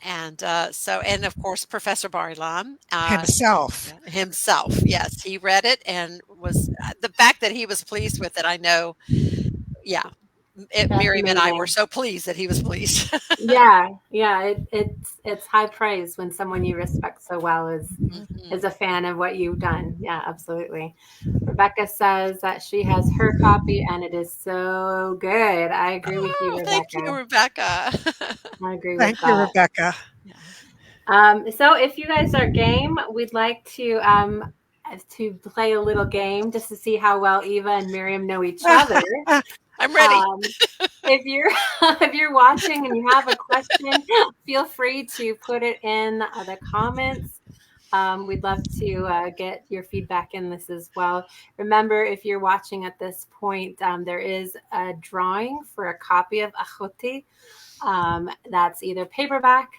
Speaker 4: And and of course, Professor Barilam
Speaker 3: himself.
Speaker 4: Yes, he read it and was the fact that he was pleased with it. I know. Yeah. Miriam and I were so pleased that he was pleased.
Speaker 1: Yeah. It's high praise when someone you respect so well is a fan of what you've done. Yeah, absolutely. Rebecca says that she has her copy and it is so good. I agree with you, Rebecca.
Speaker 4: Thank you, Rebecca.
Speaker 1: I agree with that.
Speaker 3: Thank you, Rebecca.
Speaker 1: So if you guys are game, we'd like to play a little game just to see how well Eva and Miriam know each other.
Speaker 4: I'm ready.
Speaker 1: If you're watching and you have a question, feel free to put it in the comments. We'd love to get your feedback in this as well. Remember, if you're watching at this point, there is a drawing for a copy of Ahoti. That's either paperback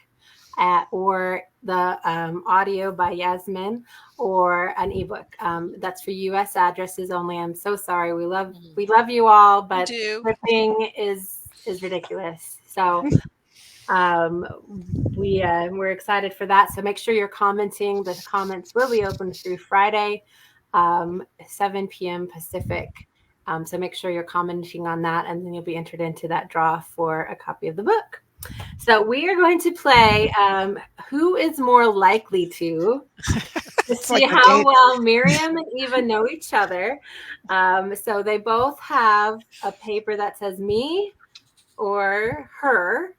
Speaker 1: or the audio by Yasmin, or an ebook. That's for U.S. addresses only. I'm so sorry. We love you all, but shipping is ridiculous. So we're excited for that. So make sure you're commenting. The comments will be open through Friday, 7 p.m. Pacific. So make sure you're commenting on that, and then you'll be entered into that draw for a copy of the book. So we are going to play Who is More Likely to see how well Miriam and Eva know each other. So they both have a paper that says me or her.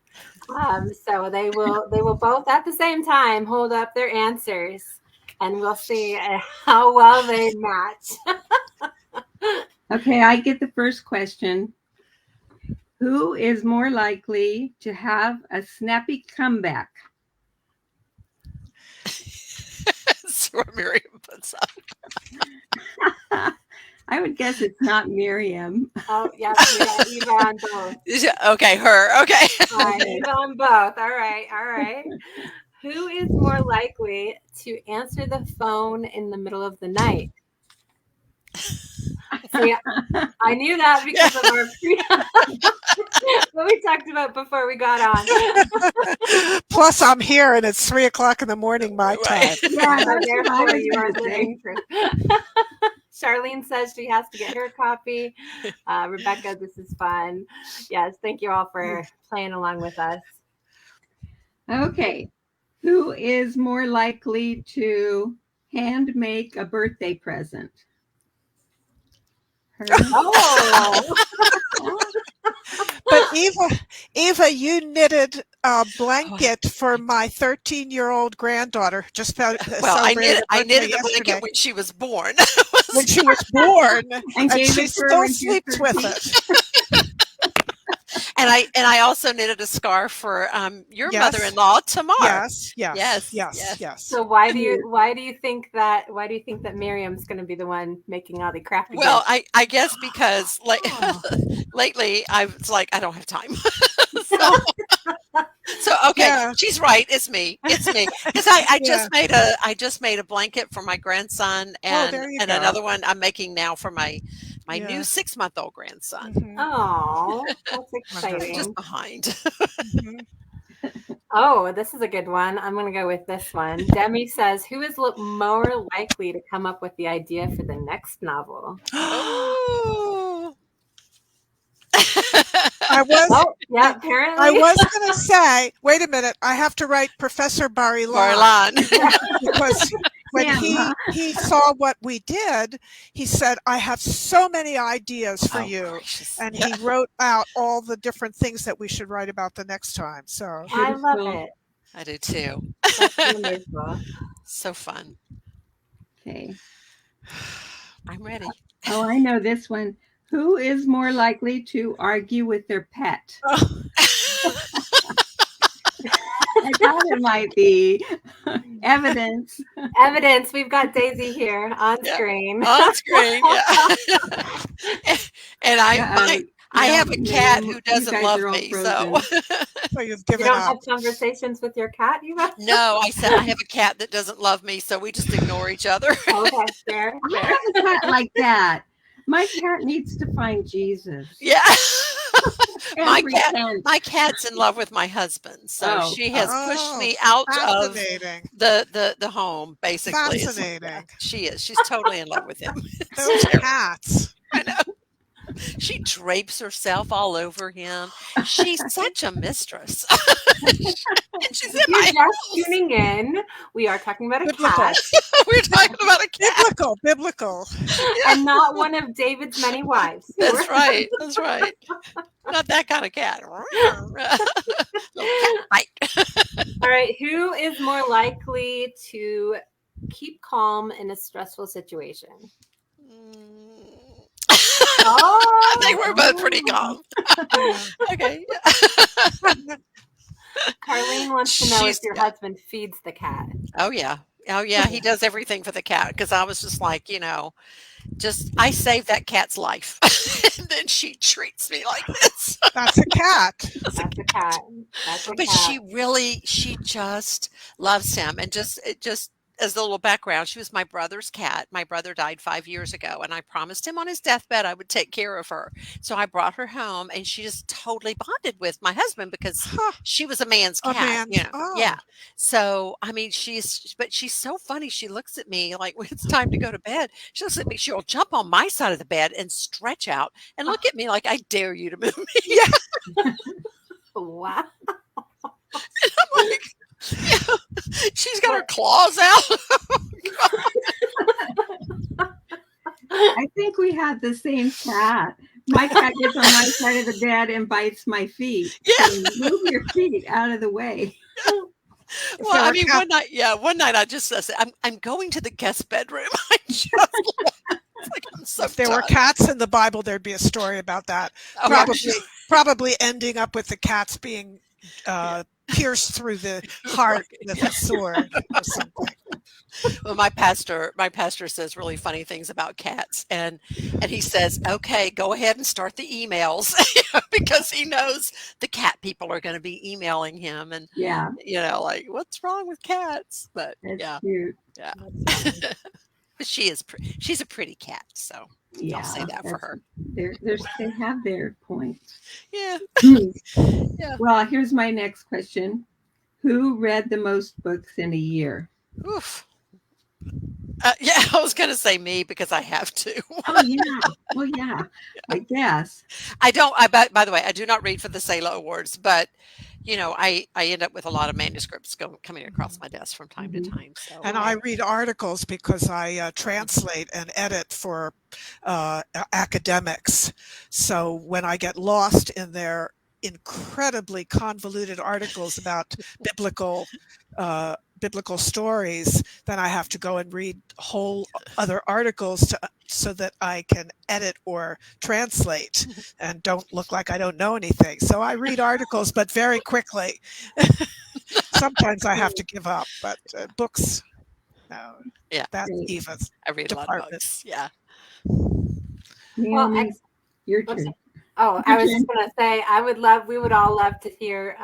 Speaker 1: So they will both at the same time hold up their answers, and we'll see how well they match.
Speaker 2: Okay, I get the first question. Who is more likely to have a snappy comeback?
Speaker 4: That's what Miriam puts up.
Speaker 2: I would guess it's not Miriam.
Speaker 1: Oh, yeah, Eva on both.
Speaker 4: Okay, her. Okay.
Speaker 1: Eva on both. All right. Who is more likely to answer the phone in the middle of the night? See, I knew that because of what we talked about before we got on.
Speaker 3: Plus, I'm here and it's 3:00 in the morning my time.
Speaker 1: Yeah, therefore you are living through. Charlene says she has to get her copy. Rebecca, this is fun. Yes, thank you all for playing along with us.
Speaker 2: Okay, who is more likely to hand make a birthday present? Her.
Speaker 1: Oh.
Speaker 3: But Eva, you knitted a blanket for my 13-year-old granddaughter.
Speaker 4: I knitted the blanket when she was born.
Speaker 3: When she was born, and she still sleeps with it.
Speaker 4: And I also knitted a scarf for your mother-in-law, Tamar.
Speaker 3: Yes.
Speaker 1: So why do you think that Miriam's going to be the one making all the crafty?
Speaker 4: Well, I guess because lately I was like, I don't have time. So okay, she's right. It's me. Because I just made a blanket for my grandson, and another one I'm making now for my new 6-month-old grandson.
Speaker 1: Mm-hmm. Oh, that's exciting.
Speaker 4: Just behind.
Speaker 3: Mm-hmm.
Speaker 1: Oh, this is a good one. I'm going to go with this one. Demi says, who is more likely to come up with the idea for the next novel?
Speaker 4: Oh.
Speaker 1: Apparently.
Speaker 3: I was going to say, wait a minute, I have to write Professor Barilan. Because when he saw what we did, he said, I have so many ideas for you.
Speaker 4: Gracious.
Speaker 3: And he wrote out all the different things that we should write about the next time. So
Speaker 1: I love it.
Speaker 4: I do too.
Speaker 1: That's wonderful.
Speaker 4: So fun.
Speaker 2: Okay.
Speaker 4: I'm ready.
Speaker 2: Oh, I know this one. Who is more likely to argue with their pet?
Speaker 3: Oh.
Speaker 2: I thought it might be evidence.
Speaker 1: Evidence. We've got Daisy here on screen.
Speaker 4: On screen, yeah. And I have a cat who doesn't love me, so
Speaker 3: you've given
Speaker 1: you don't
Speaker 3: up.
Speaker 1: have conversations with your cat, Eva?
Speaker 4: No, I said I have a cat that doesn't love me, so we just ignore each other.
Speaker 1: Okay, fair.
Speaker 2: I have a cat like that. My cat needs to find Jesus.
Speaker 4: Yeah. My cat's in love with my husband, so she has pushed me out of the home, basically.
Speaker 3: Fascinating.
Speaker 4: She is. She's totally in love with him.
Speaker 3: Those cats.
Speaker 4: I know. She drapes herself all over him. She's such a mistress. She's in my
Speaker 1: just tuning in. We are talking about a cat.
Speaker 4: We're talking about a cat.
Speaker 3: Biblical.
Speaker 1: And not one of David's many wives.
Speaker 4: That's right. That's right. Not that kind of cat.
Speaker 1: All right. Who is more likely to keep calm in a stressful situation?
Speaker 4: I think we're both pretty calm. Okay.
Speaker 1: Carlene wants to know if your husband feeds the cat.
Speaker 4: Oh, yeah. Oh, yeah. He does everything for the cat, because I was just like, I saved that cat's life. And then she treats me like this.
Speaker 3: That's a cat.
Speaker 1: That's a cat.
Speaker 4: But she just loves him. And just as a little background, she was my brother's cat. My brother died 5 years ago, and I promised him on his deathbed I would take care of her. So I brought her home, and she just totally bonded with my husband because she was a man's cat. Yeah. So, I mean, she's so funny. She looks at me like when it's time to go to bed. She looks at me. She'll jump on my side of the bed and stretch out and look at me like, I dare you to move me.
Speaker 3: Yeah.
Speaker 1: Wow.
Speaker 4: And I'm like, she's got her claws out.
Speaker 2: I think we had the same cat. My cat gets on my side of the bed and bites my feet.
Speaker 4: Yeah.
Speaker 2: Move your feet out of the way.
Speaker 4: Well, I mean, one night I just said, I'm going to the guest bedroom. I just I'm so
Speaker 3: if there were cats in the Bible, there'd be a story about that. Probably ending up with the cats being pierced through the heart with a sword or something.
Speaker 4: Well, my pastor says really funny things about cats, and he says, "Okay, go ahead and start the emails," because he knows the cat people are going to be emailing him, and like, what's wrong with cats? But
Speaker 2: that's cute.
Speaker 4: Yeah. But she's a pretty cat, so I'll say that for her.
Speaker 2: They have their points.
Speaker 4: Yeah.
Speaker 2: Yeah. Well, here's my next question. Who read the most books in a year?
Speaker 4: Oof. I was going to say me because I have to.
Speaker 2: Oh, yeah. Well, yeah, I guess.
Speaker 4: I don't, by the way, I do not read for the Selah Awards, but I end up with a lot of manuscripts coming across my desk from time to time. So,
Speaker 3: and I read articles because I translate and edit for academics. So when I get lost in their incredibly convoluted articles about biblical stories, then I have to go and read whole other articles so that I can edit or translate and don't look like I don't know anything. So I read articles, but very quickly. Sometimes I have to give up, but books, no.
Speaker 4: Yeah,
Speaker 3: that's Eva's
Speaker 4: I read
Speaker 3: department.
Speaker 4: A lot of books. Yeah.
Speaker 2: Well, your turn.
Speaker 1: Oh, I was just going to say, we would all love to hear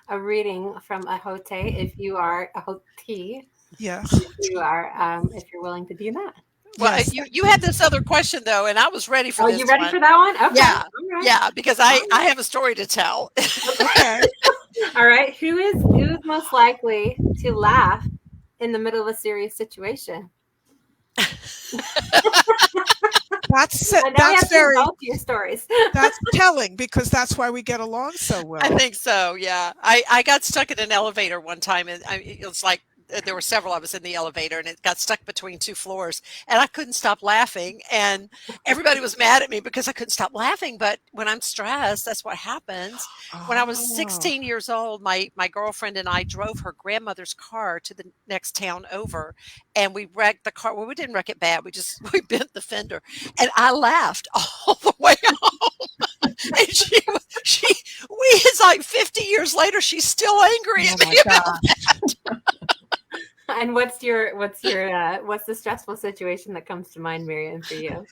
Speaker 1: a reading from Ahoti if you are Ahoti.
Speaker 3: Yes.
Speaker 1: If you're willing to do that.
Speaker 4: Well, yes. You had this other question though, and I was ready for this.
Speaker 1: Oh, you ready for that one? Okay.
Speaker 4: Yeah. Right. Yeah, because I have a story to tell.
Speaker 1: Okay. All right. Who's most likely to laugh in the middle of a serious situation?
Speaker 3: That's very
Speaker 1: your stories.
Speaker 3: That's telling because that's why we get along so well.
Speaker 4: I think so. Yeah, I got stuck in an elevator one time, and it was like there were several of us in the elevator, and it got stuck between two floors, and I couldn't stop laughing, and everybody was mad at me because I couldn't stop laughing. But when I'm stressed, that's what happens. When I was 16 years old, my girlfriend and I drove her grandmother's car to the next town over, and we wrecked the car. Well, we didn't wreck it bad. We bent the fender, and I laughed all the way home. And it's like 50 years later, she's still angry at me about that.
Speaker 1: And what's the stressful situation that comes to mind, Miriam, for you?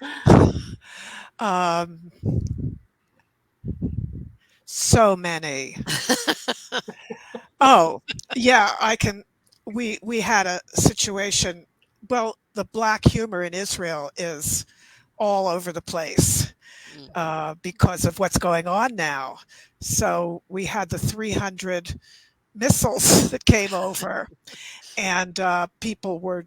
Speaker 3: So many. Oh, yeah, I can. We had a situation. Well, the black humor in Israel is all over the place because of what's going on now. So we had the 300 missiles that came over, and people were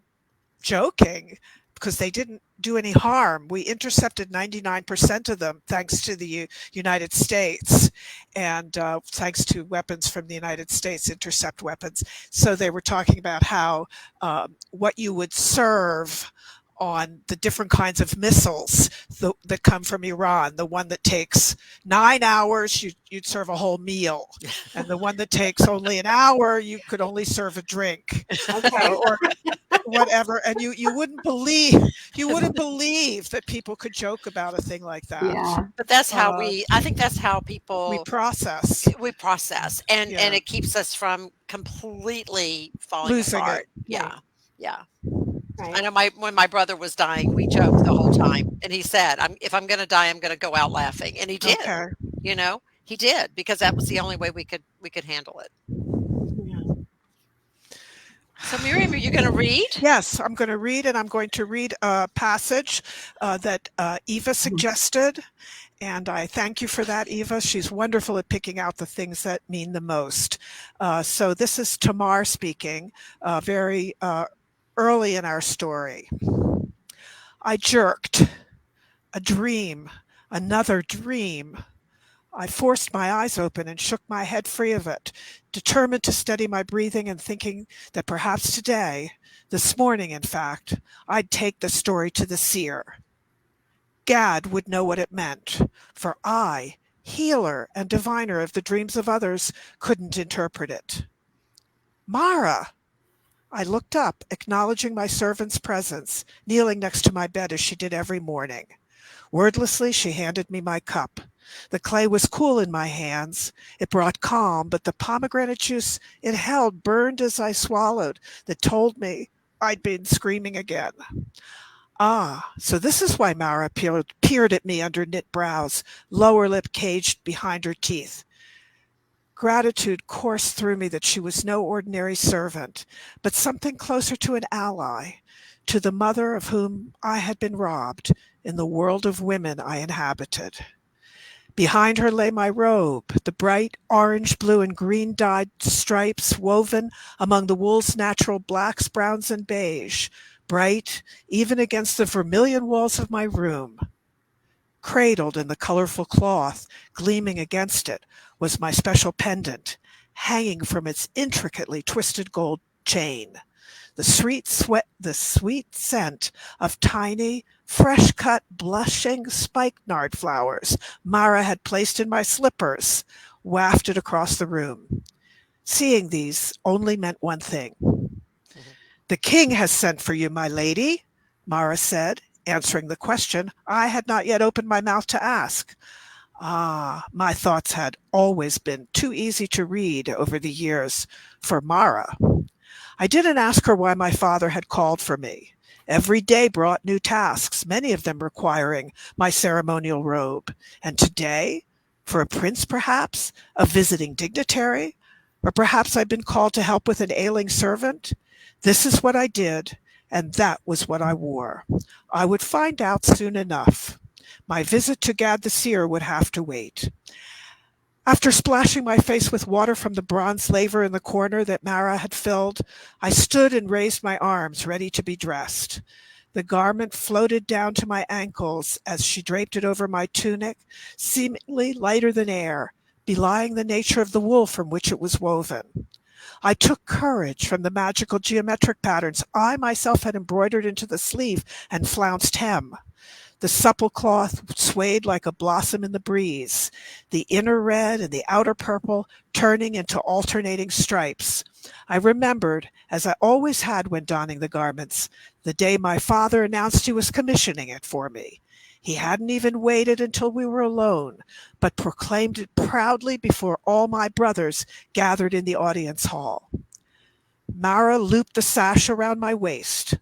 Speaker 3: joking because they didn't do any harm. We intercepted 99% of them thanks to the United States, and thanks to weapons from the United States, intercept weapons. So they were talking about how what you would serve on the different kinds of missiles that come from Iran. The one that takes 9 hours, you'd serve a whole meal. And the one that takes only an hour, you could only serve a drink.
Speaker 1: Okay.
Speaker 3: Or whatever. And you wouldn't believe that people could joke about a thing like that.
Speaker 2: Yeah.
Speaker 4: But that's how I think that's how people
Speaker 3: we process.
Speaker 4: And it keeps us from completely falling
Speaker 3: losing
Speaker 4: apart.
Speaker 3: it.
Speaker 4: Yeah. Yeah.
Speaker 1: Right.
Speaker 4: I know when my brother was dying, we joked the whole time, and he said, if I'm going to die, I'm going to go out laughing. And he did.
Speaker 3: Okay.
Speaker 4: You know, he did, because that was the only way we could handle it. So Miriam, are you going to read?
Speaker 3: Yes, I'm going to read, and I'm going to read a passage that Eva suggested. And I thank you for that, Eva. She's wonderful at picking out the things that mean the most. So this is Tamar speaking, very early in our story. I jerked. A dream. Another dream. I forced my eyes open and shook my head free of it, determined to steady my breathing and thinking that perhaps today, this morning in fact, I'd take the story to the seer. Gad would know what it meant, for I, healer and diviner of the dreams of others, couldn't interpret it. Mara! I looked up, acknowledging my servant's presence, kneeling next to my bed as she did every morning. Wordlessly, she handed me my cup. The clay was cool in my hands. It brought calm, but the pomegranate juice it held burned as I swallowed, that told me I'd been screaming again. Ah, so this is why Mara peered at me under knit brows, lower lip caged behind her teeth. Gratitude coursed through me that she was no ordinary servant, but something closer to an ally, to the mother of whom I had been robbed in the world of women I inhabited. Behind her lay my robe, the bright orange, blue, and green dyed stripes woven among the wool's natural blacks, browns, and beige, bright even against the vermilion walls of my room. Cradled in the colorful cloth, gleaming against it, was my special pendant, hanging from its intricately twisted gold chain. The sweet scent of tiny, fresh-cut, blushing spikenard flowers Mara had placed in my slippers wafted across the room. Seeing these only meant one thing. The king has sent for you, my lady, Mara said, answering the question I had not yet opened my mouth to ask. Ah, my thoughts had always been too easy to read over the years for Mara. I didn't ask her why my father had called for me. Every day brought new tasks, many of them requiring my ceremonial robe. And today, for a prince perhaps, a visiting dignitary, or perhaps I'd been called to help with an ailing servant. This is what I did, and that was what I wore. I would find out soon enough. My visit to Gad the seer would have to wait. After splashing my face with water from the bronze laver in the corner that Mara had filled, I stood and raised my arms, ready to be dressed. The garment floated down to my ankles as she draped it over my tunic, seemingly lighter than air, belying the nature of the wool from which it was woven. I took courage from the magical geometric patterns I myself had embroidered into the sleeve and flounced hem. The supple cloth swayed like a blossom in the breeze, the inner red and the outer purple turning into alternating stripes. I remembered, as I always had when donning the garments, the day my father announced he was commissioning it for me. He hadn't even waited until we were alone, but proclaimed it proudly before all my brothers gathered in the audience hall. Mara looped the sash around my waist.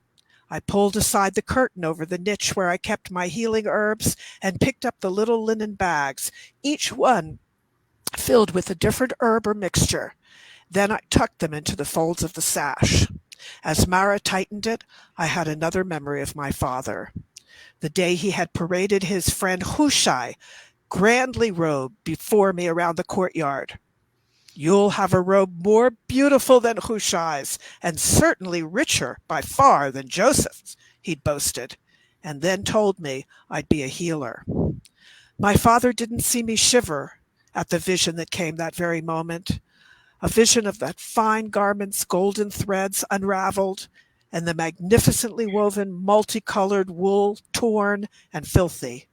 Speaker 3: I pulled aside the curtain over the niche where I kept my healing herbs and picked up the little linen bags, each one filled with a different herb or mixture. Then I tucked them into the folds of the sash. As Mara tightened it, I had another memory of my father. The day he had paraded his friend Hushai, grandly robed, before me around the courtyard. You'll have a robe more beautiful than Hushai's, and certainly richer by far than Joseph's, he'd boasted. and then told me I'd be a healer. My father didn't see me shiver at the vision that came that very moment, a vision of that fine garment's golden threads unraveled and the magnificently woven multicolored wool torn and filthy.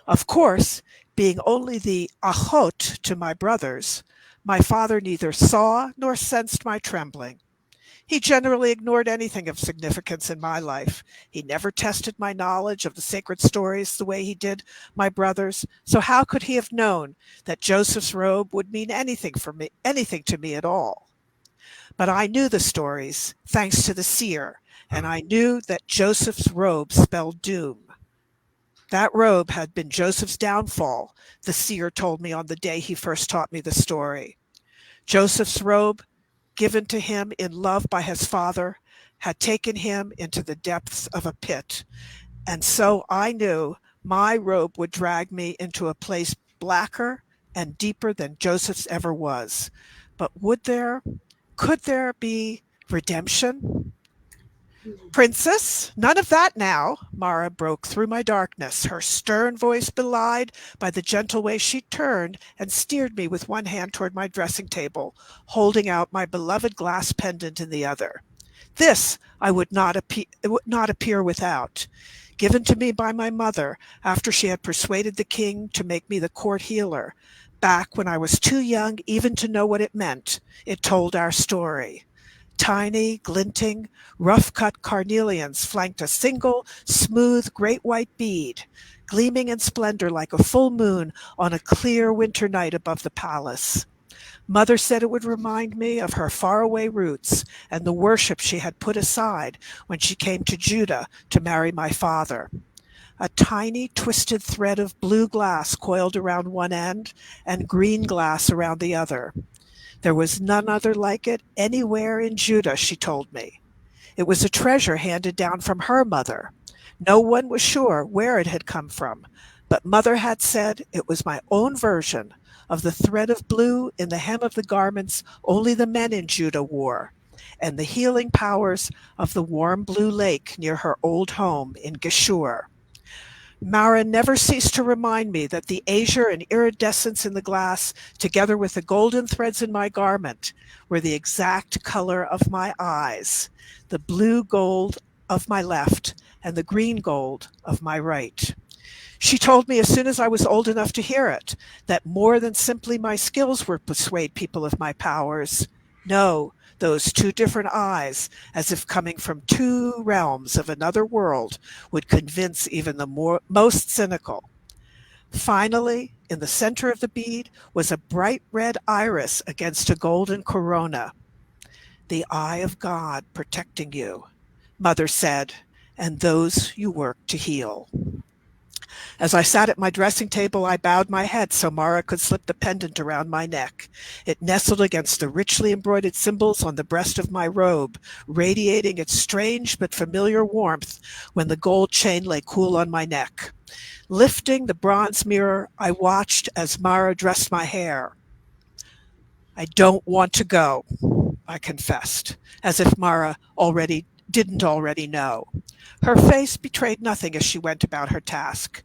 Speaker 3: Of course, being only the Ahot to my brothers, my father neither saw nor sensed my trembling. He generally ignored anything of significance in my life. He never tested my knowledge of the sacred stories the way he did my brothers. So how could he have known that Joseph's robe would mean anything to me at all? But I knew the stories, thanks to the seer, and I knew that Joseph's robe spelled doom. That robe had been Joseph's downfall, the seer told me on the day he first taught me the story. Joseph's robe, given to him in love by his father, had taken him into the depths of a pit. And so I knew my robe would drag me into a place blacker and deeper than Joseph's ever was. But could there be redemption? Princess, none of that now, Mara broke through my darkness, her stern voice belied by the gentle way she turned and steered me with one hand toward my dressing table, holding out my beloved glass pendant in the other. This I would not appear without, given to me by my mother after she had persuaded the king to make me the court healer. Back when I was too young even to know what it meant, it told our story. Tiny, glinting, rough-cut carnelians flanked a single, smooth, great white bead, gleaming in splendor like a full moon on a clear winter night above the palace. Mother said it would remind me of her faraway roots and the worship she had put aside when she came to Judah to marry my father. A tiny, twisted thread of blue glass coiled around one end and green glass around the other. There was none other like it anywhere in Judah, she told me. It was a treasure handed down from her mother. No one was sure where it had come from, but Mother had said it was my own version of the thread of blue in the hem of the garments only the men in Judah wore, and the healing powers of the warm blue lake near her old home in Geshur. Mara never ceased to remind me that the azure and iridescence in the glass, together with the golden threads in my garment, were the exact color of my eyes, the blue gold of my left and the green gold of my right. She told me as soon as I was old enough to hear it, that more than simply my skills would persuade people of my powers. No, those two different eyes, as if coming from two realms of another world, would convince even the most cynical. Finally, in the center of the bead was a bright red iris against a golden corona. The eye of God protecting you, Mother said, and those you work to heal. As I sat at my dressing table, I bowed my head so Mara could slip the pendant around my neck. It nestled against the richly embroidered symbols on the breast of my robe, radiating its strange but familiar warmth when the gold chain lay cool on my neck. Lifting the bronze mirror, I watched as Mara dressed my hair. I don't want to go, I confessed, as if Mara didn't already know. Her face betrayed nothing as she went about her task.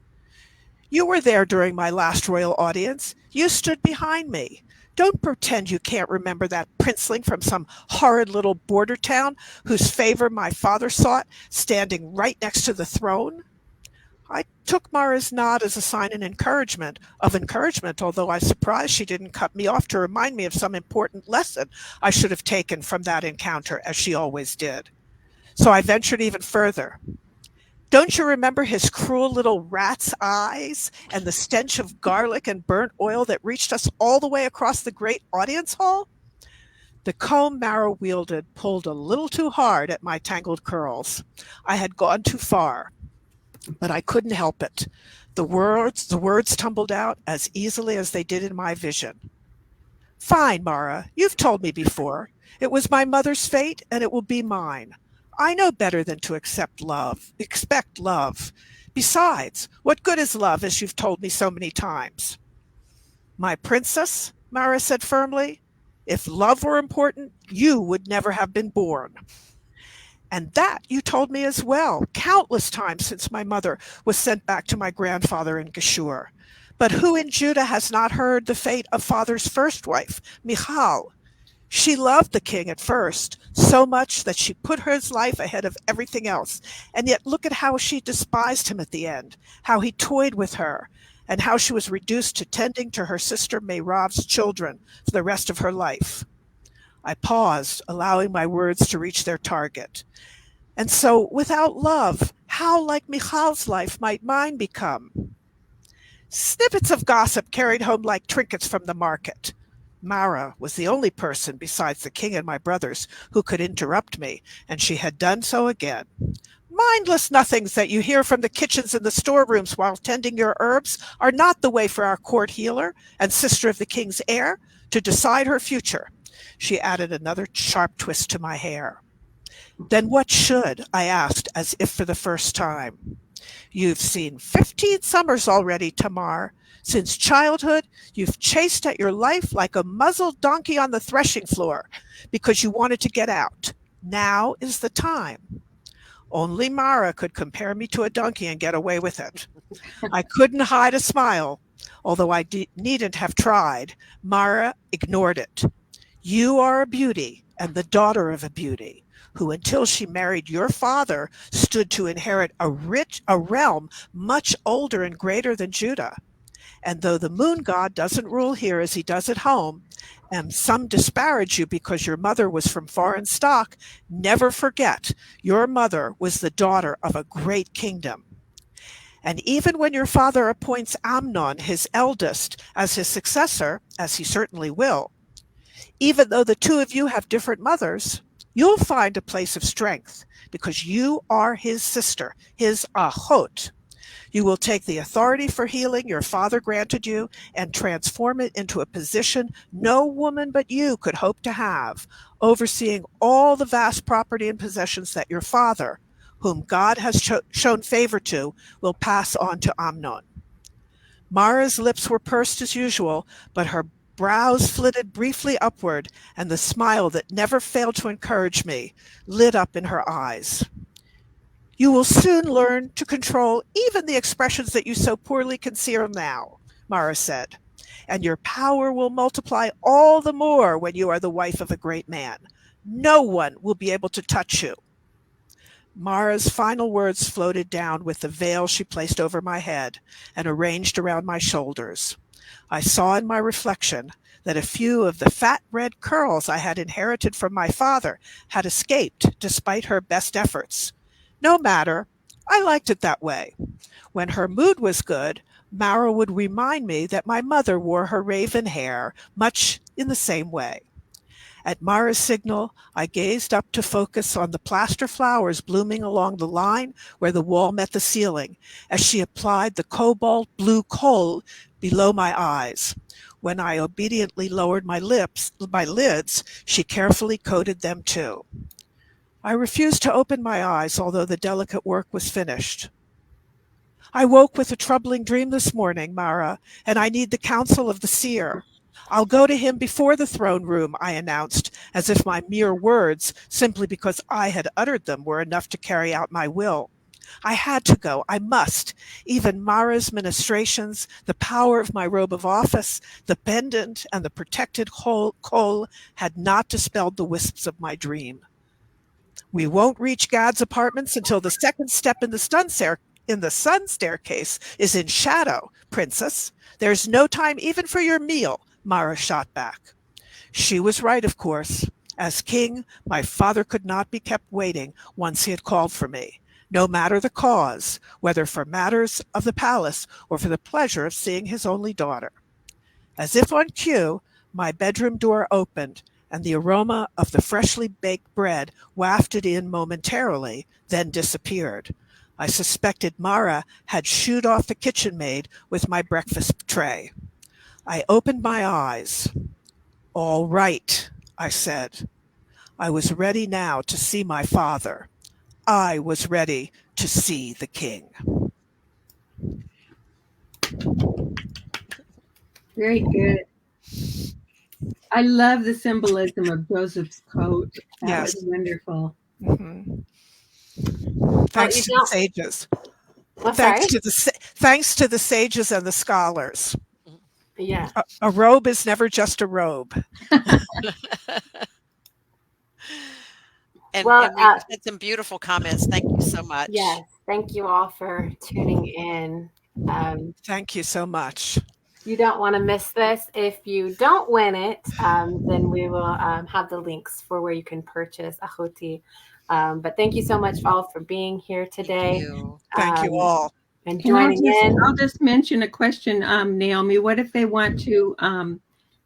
Speaker 3: You were there during my last royal audience. You stood behind me. Don't pretend you can't remember that princeling from some horrid little border town whose favor my father sought, standing right next to the throne. I took Mara's nod as a sign of encouragement, although I was surprised she didn't cut me off to remind me of some important lesson I should have taken from that encounter, as she always did. So I ventured even further. Don't you remember his cruel little rat's eyes and the stench of garlic and burnt oil that reached us all the way across the great audience hall? The comb Mara wielded pulled a little too hard at my tangled curls. I had gone too far, but I couldn't help it. The words tumbled out as easily as they did in my vision. Fine, Mara, you've told me before. It was my mother's fate, and it will be mine. I know better than to expect love. Besides, what good is love, as you've told me so many times? My princess, Mara said firmly, if love were important, you would never have been born. And that you told me as well, countless times since my mother was sent back to my grandfather in Geshur. But who in Judah has not heard the fate of father's first wife, Michal? She loved the king at first, so much that she put his life ahead of everything else. And yet look at how she despised him at the end, how he toyed with her, and how she was reduced to tending to her sister Merav's children for the rest of her life. I paused, allowing my words to reach their target. And so, without love, how like Michal's life might mine become? Snippets of gossip carried home like trinkets from the market. Mara was the only person besides the king and my brothers who could interrupt me, and she had done so again. Mindless nothings that you hear from the kitchens and the storerooms while tending your herbs are not the way for our court healer and sister of the king's heir to decide her future. She added another sharp twist to my hair. Then what should? I asked, as if for the first time. You've seen 15 summers already, Tamar. Since childhood, you've chased at your life like a muzzled donkey on the threshing floor because you wanted to get out. Now is the time. Only Mara could compare me to a donkey and get away with it. I couldn't hide a smile, although I needn't have tried. Mara ignored it. You are a beauty and the daughter of a beauty, who until she married your father stood to inherit a realm much older and greater than Judah. And though the moon god doesn't rule here as he does at home, and some disparage you because your mother was from foreign stock, never forget your mother was the daughter of a great kingdom. And even when your father appoints Amnon, his eldest, as his successor, as he certainly will, even though the two of you have different mothers, you'll find a place of strength because you are his sister, his Ahot. You will take the authority for healing your father granted you and transform it into a position no woman but you could hope to have, overseeing all the vast property and possessions that your father, whom God has shown favor to, will pass on to Amnon. Mara's lips were pursed as usual, but her brows flitted briefly upward, and the smile that never failed to encourage me lit up in her eyes. You will soon learn to control even the expressions that you so poorly conceal now, Mara said, and your power will multiply all the more when you are the wife of a great man. No one will be able to touch you. Mara's final words floated down with the veil she placed over my head and arranged around my shoulders. I saw in my reflection that a few of the fat red curls I had inherited from my father had escaped despite her best efforts. No matter, I liked it that way. When her mood was good, Mara would remind me that my mother wore her raven hair much in the same way. At Mara's signal, I gazed up to focus on the plaster flowers blooming along the line where the wall met the ceiling, as she applied the cobalt blue kohl below my eyes. When I obediently lowered my lids, she carefully coated them too. I refused to open my eyes, although the delicate work was finished. I woke with a troubling dream this morning, Mara, and I need the counsel of the seer. I'll go to him before the throne room, I announced, as if my mere words, simply because I had uttered them, were enough to carry out my will. I had to go. I must. Even Mara's ministrations, the power of my robe of office, the pendant, and the protected kohl had not dispelled the wisps of my dream. We won't reach Gad's apartments until the second step in the sun staircase is in shadow, princess. There's no time even for your meal, Mara shot back. She was right, of course. As king, my father could not be kept waiting once he had called for me, no matter the cause, whether for matters of the palace or for the pleasure of seeing his only daughter. As if on cue, my bedroom door opened, and the aroma of the freshly baked bread wafted in momentarily, then disappeared. I suspected Mara had shooed off the kitchen maid with my breakfast tray. I opened my eyes. All right, I said. I was ready now to see my father. I was ready to see the king.
Speaker 2: Very good. I love the symbolism of Joseph's coat. That was wonderful.
Speaker 3: Mm-hmm. Thanks to the sages. Thanks to the sages and the scholars.
Speaker 1: Yeah.
Speaker 3: A robe is never just a robe.
Speaker 4: And we had some beautiful comments. Thank you so much.
Speaker 1: Yes. Thank you all for tuning in.
Speaker 3: Thank you so much.
Speaker 1: You don't want to miss this. If you don't win it, then we will have the links for where you can purchase Ahoti. But thank you so much all for being here today.
Speaker 3: Thank you all.
Speaker 1: And joining in.
Speaker 2: I'll just mention a question, Naomi. What if they want to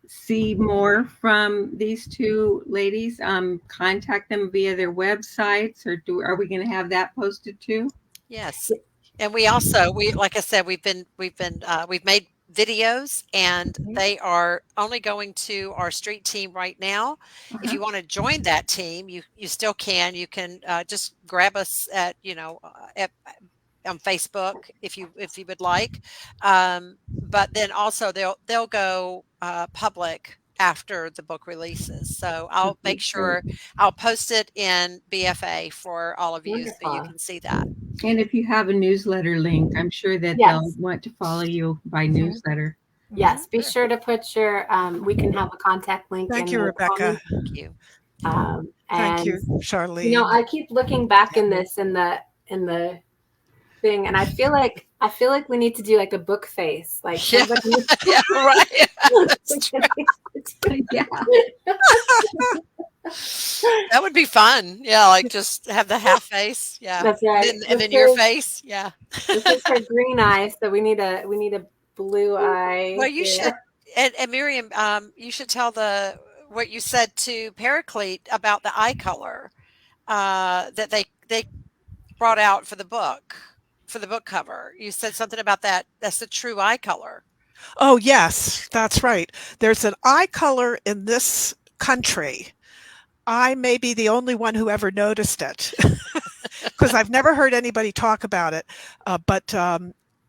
Speaker 2: see more from these two ladies? Contact them via their websites, or are we going to have that posted too?
Speaker 4: Yes, and we like I said, we've made videos, and they are only going to our street team right now. If you want to join that team, you still can. You can just grab us at on Facebook if you would like, but then also they'll go public after the book releases. So I'll make sure I'll post it in BFA for all of you so you can see that.
Speaker 2: And if you have a newsletter link, I'm sure that they'll want to follow you by newsletter.
Speaker 1: Yes, be sure to put your, we can have a contact link.
Speaker 3: Thank you, Rebecca.
Speaker 4: Thank you.
Speaker 3: Thank you, Charlene.
Speaker 1: I keep looking back in the thing, and I feel like we need to do like a book face, like somebody.
Speaker 4: Yeah, right.
Speaker 1: Yeah.
Speaker 4: That would be fun. Yeah, like just have the half face. Yeah,
Speaker 1: that's right.
Speaker 4: And then your face. Yeah.
Speaker 1: This is her green eye, so we need a blue eye.
Speaker 4: Well, you should, and Miriam, you should tell what you said to Paraclete about the eye color that they brought out for the book cover. You said something about that. That's the true eye color.
Speaker 3: Oh, yes, that's right. There's an eye color in this country. I may be the only one who ever noticed it because I've never heard anybody talk about it. But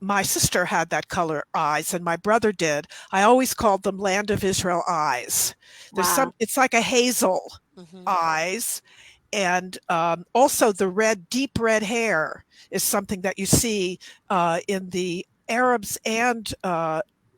Speaker 3: my sister had that color eyes and my brother did. I always called them Land of Israel eyes. There's it's like a hazel eyes. And also the deep red hair is something that you see in the Arabs and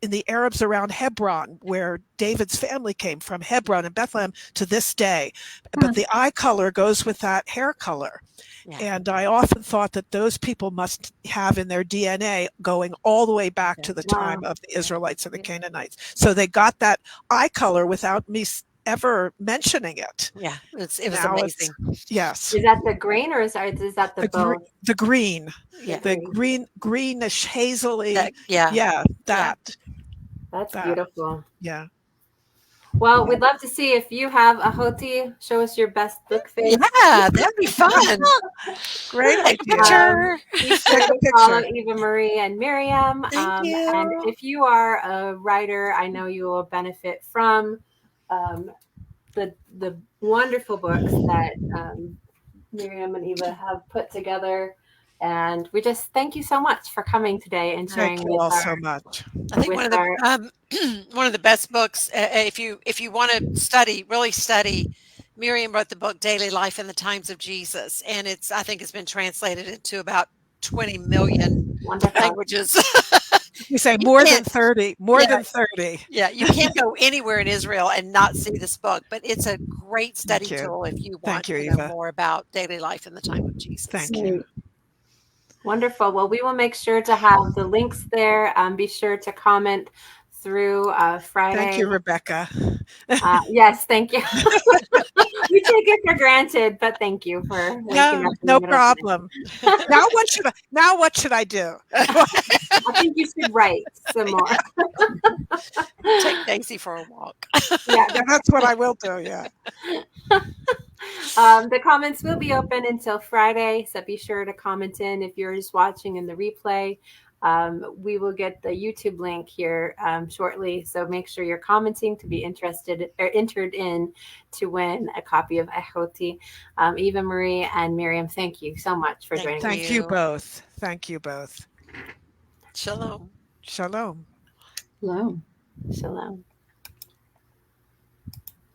Speaker 3: in the Arabs around Hebron, where David's family came from, Hebron and Bethlehem, to this day. But the eye color goes with that hair color. Yeah. And I often thought that those people must have in their DNA going all the way back to the time of the Israelites and the Canaanites. So they got that eye color without me ever mentioning it.
Speaker 4: Yeah, it was amazing.
Speaker 3: Yes.
Speaker 1: Is that the green or is that the bow?
Speaker 3: The green.
Speaker 4: Yeah.
Speaker 3: The greenish hazily.
Speaker 1: That's beautiful.
Speaker 3: Yeah.
Speaker 1: Well, we'd love to see if you have Ahoti. Show us your best book face.
Speaker 4: Yeah, that'd be fun.
Speaker 3: Great
Speaker 4: picture.
Speaker 1: Be sure to follow Eva Marie and Miriam.
Speaker 4: Thank you.
Speaker 1: And if you are a writer, I know you will benefit from the wonderful books that Miriam and Eva have put together. And we just thank you so much for coming today and sharing.
Speaker 3: Thank you all so much.
Speaker 4: I think one of the best books, if you want to really study, Miriam wrote the book Daily Life in the Times of Jesus, and I think it's been translated into about 20 million languages.
Speaker 3: You say more than 30. Than 30.
Speaker 4: Yeah, you can't go anywhere in Israel and not see this book, but it's a great study tool if you want to know more about daily life in the time of Jesus.
Speaker 3: Thank you.
Speaker 1: Wonderful. Well, we will make sure to have the links there. Be sure to comment through Friday.
Speaker 3: Thank you, Rebecca.
Speaker 1: Yes, thank you. We take it for granted, but thank you for
Speaker 3: no problem. Now what should I do?
Speaker 1: I think you should write some more.
Speaker 4: Take Daisy for a walk.
Speaker 1: Yeah,
Speaker 3: that's what I will do. Yeah.
Speaker 1: The comments will be open until Friday, so be sure to comment in if you're just watching in the replay. We will get the YouTube link here shortly, so make sure you're commenting to be entered in to win a copy of Ahoti. Eva Marie and Miriam, thank you so much for joining us.
Speaker 3: Thank you both. Thank you both.
Speaker 4: Shalom.
Speaker 3: Shalom.
Speaker 2: Shalom.
Speaker 1: Shalom.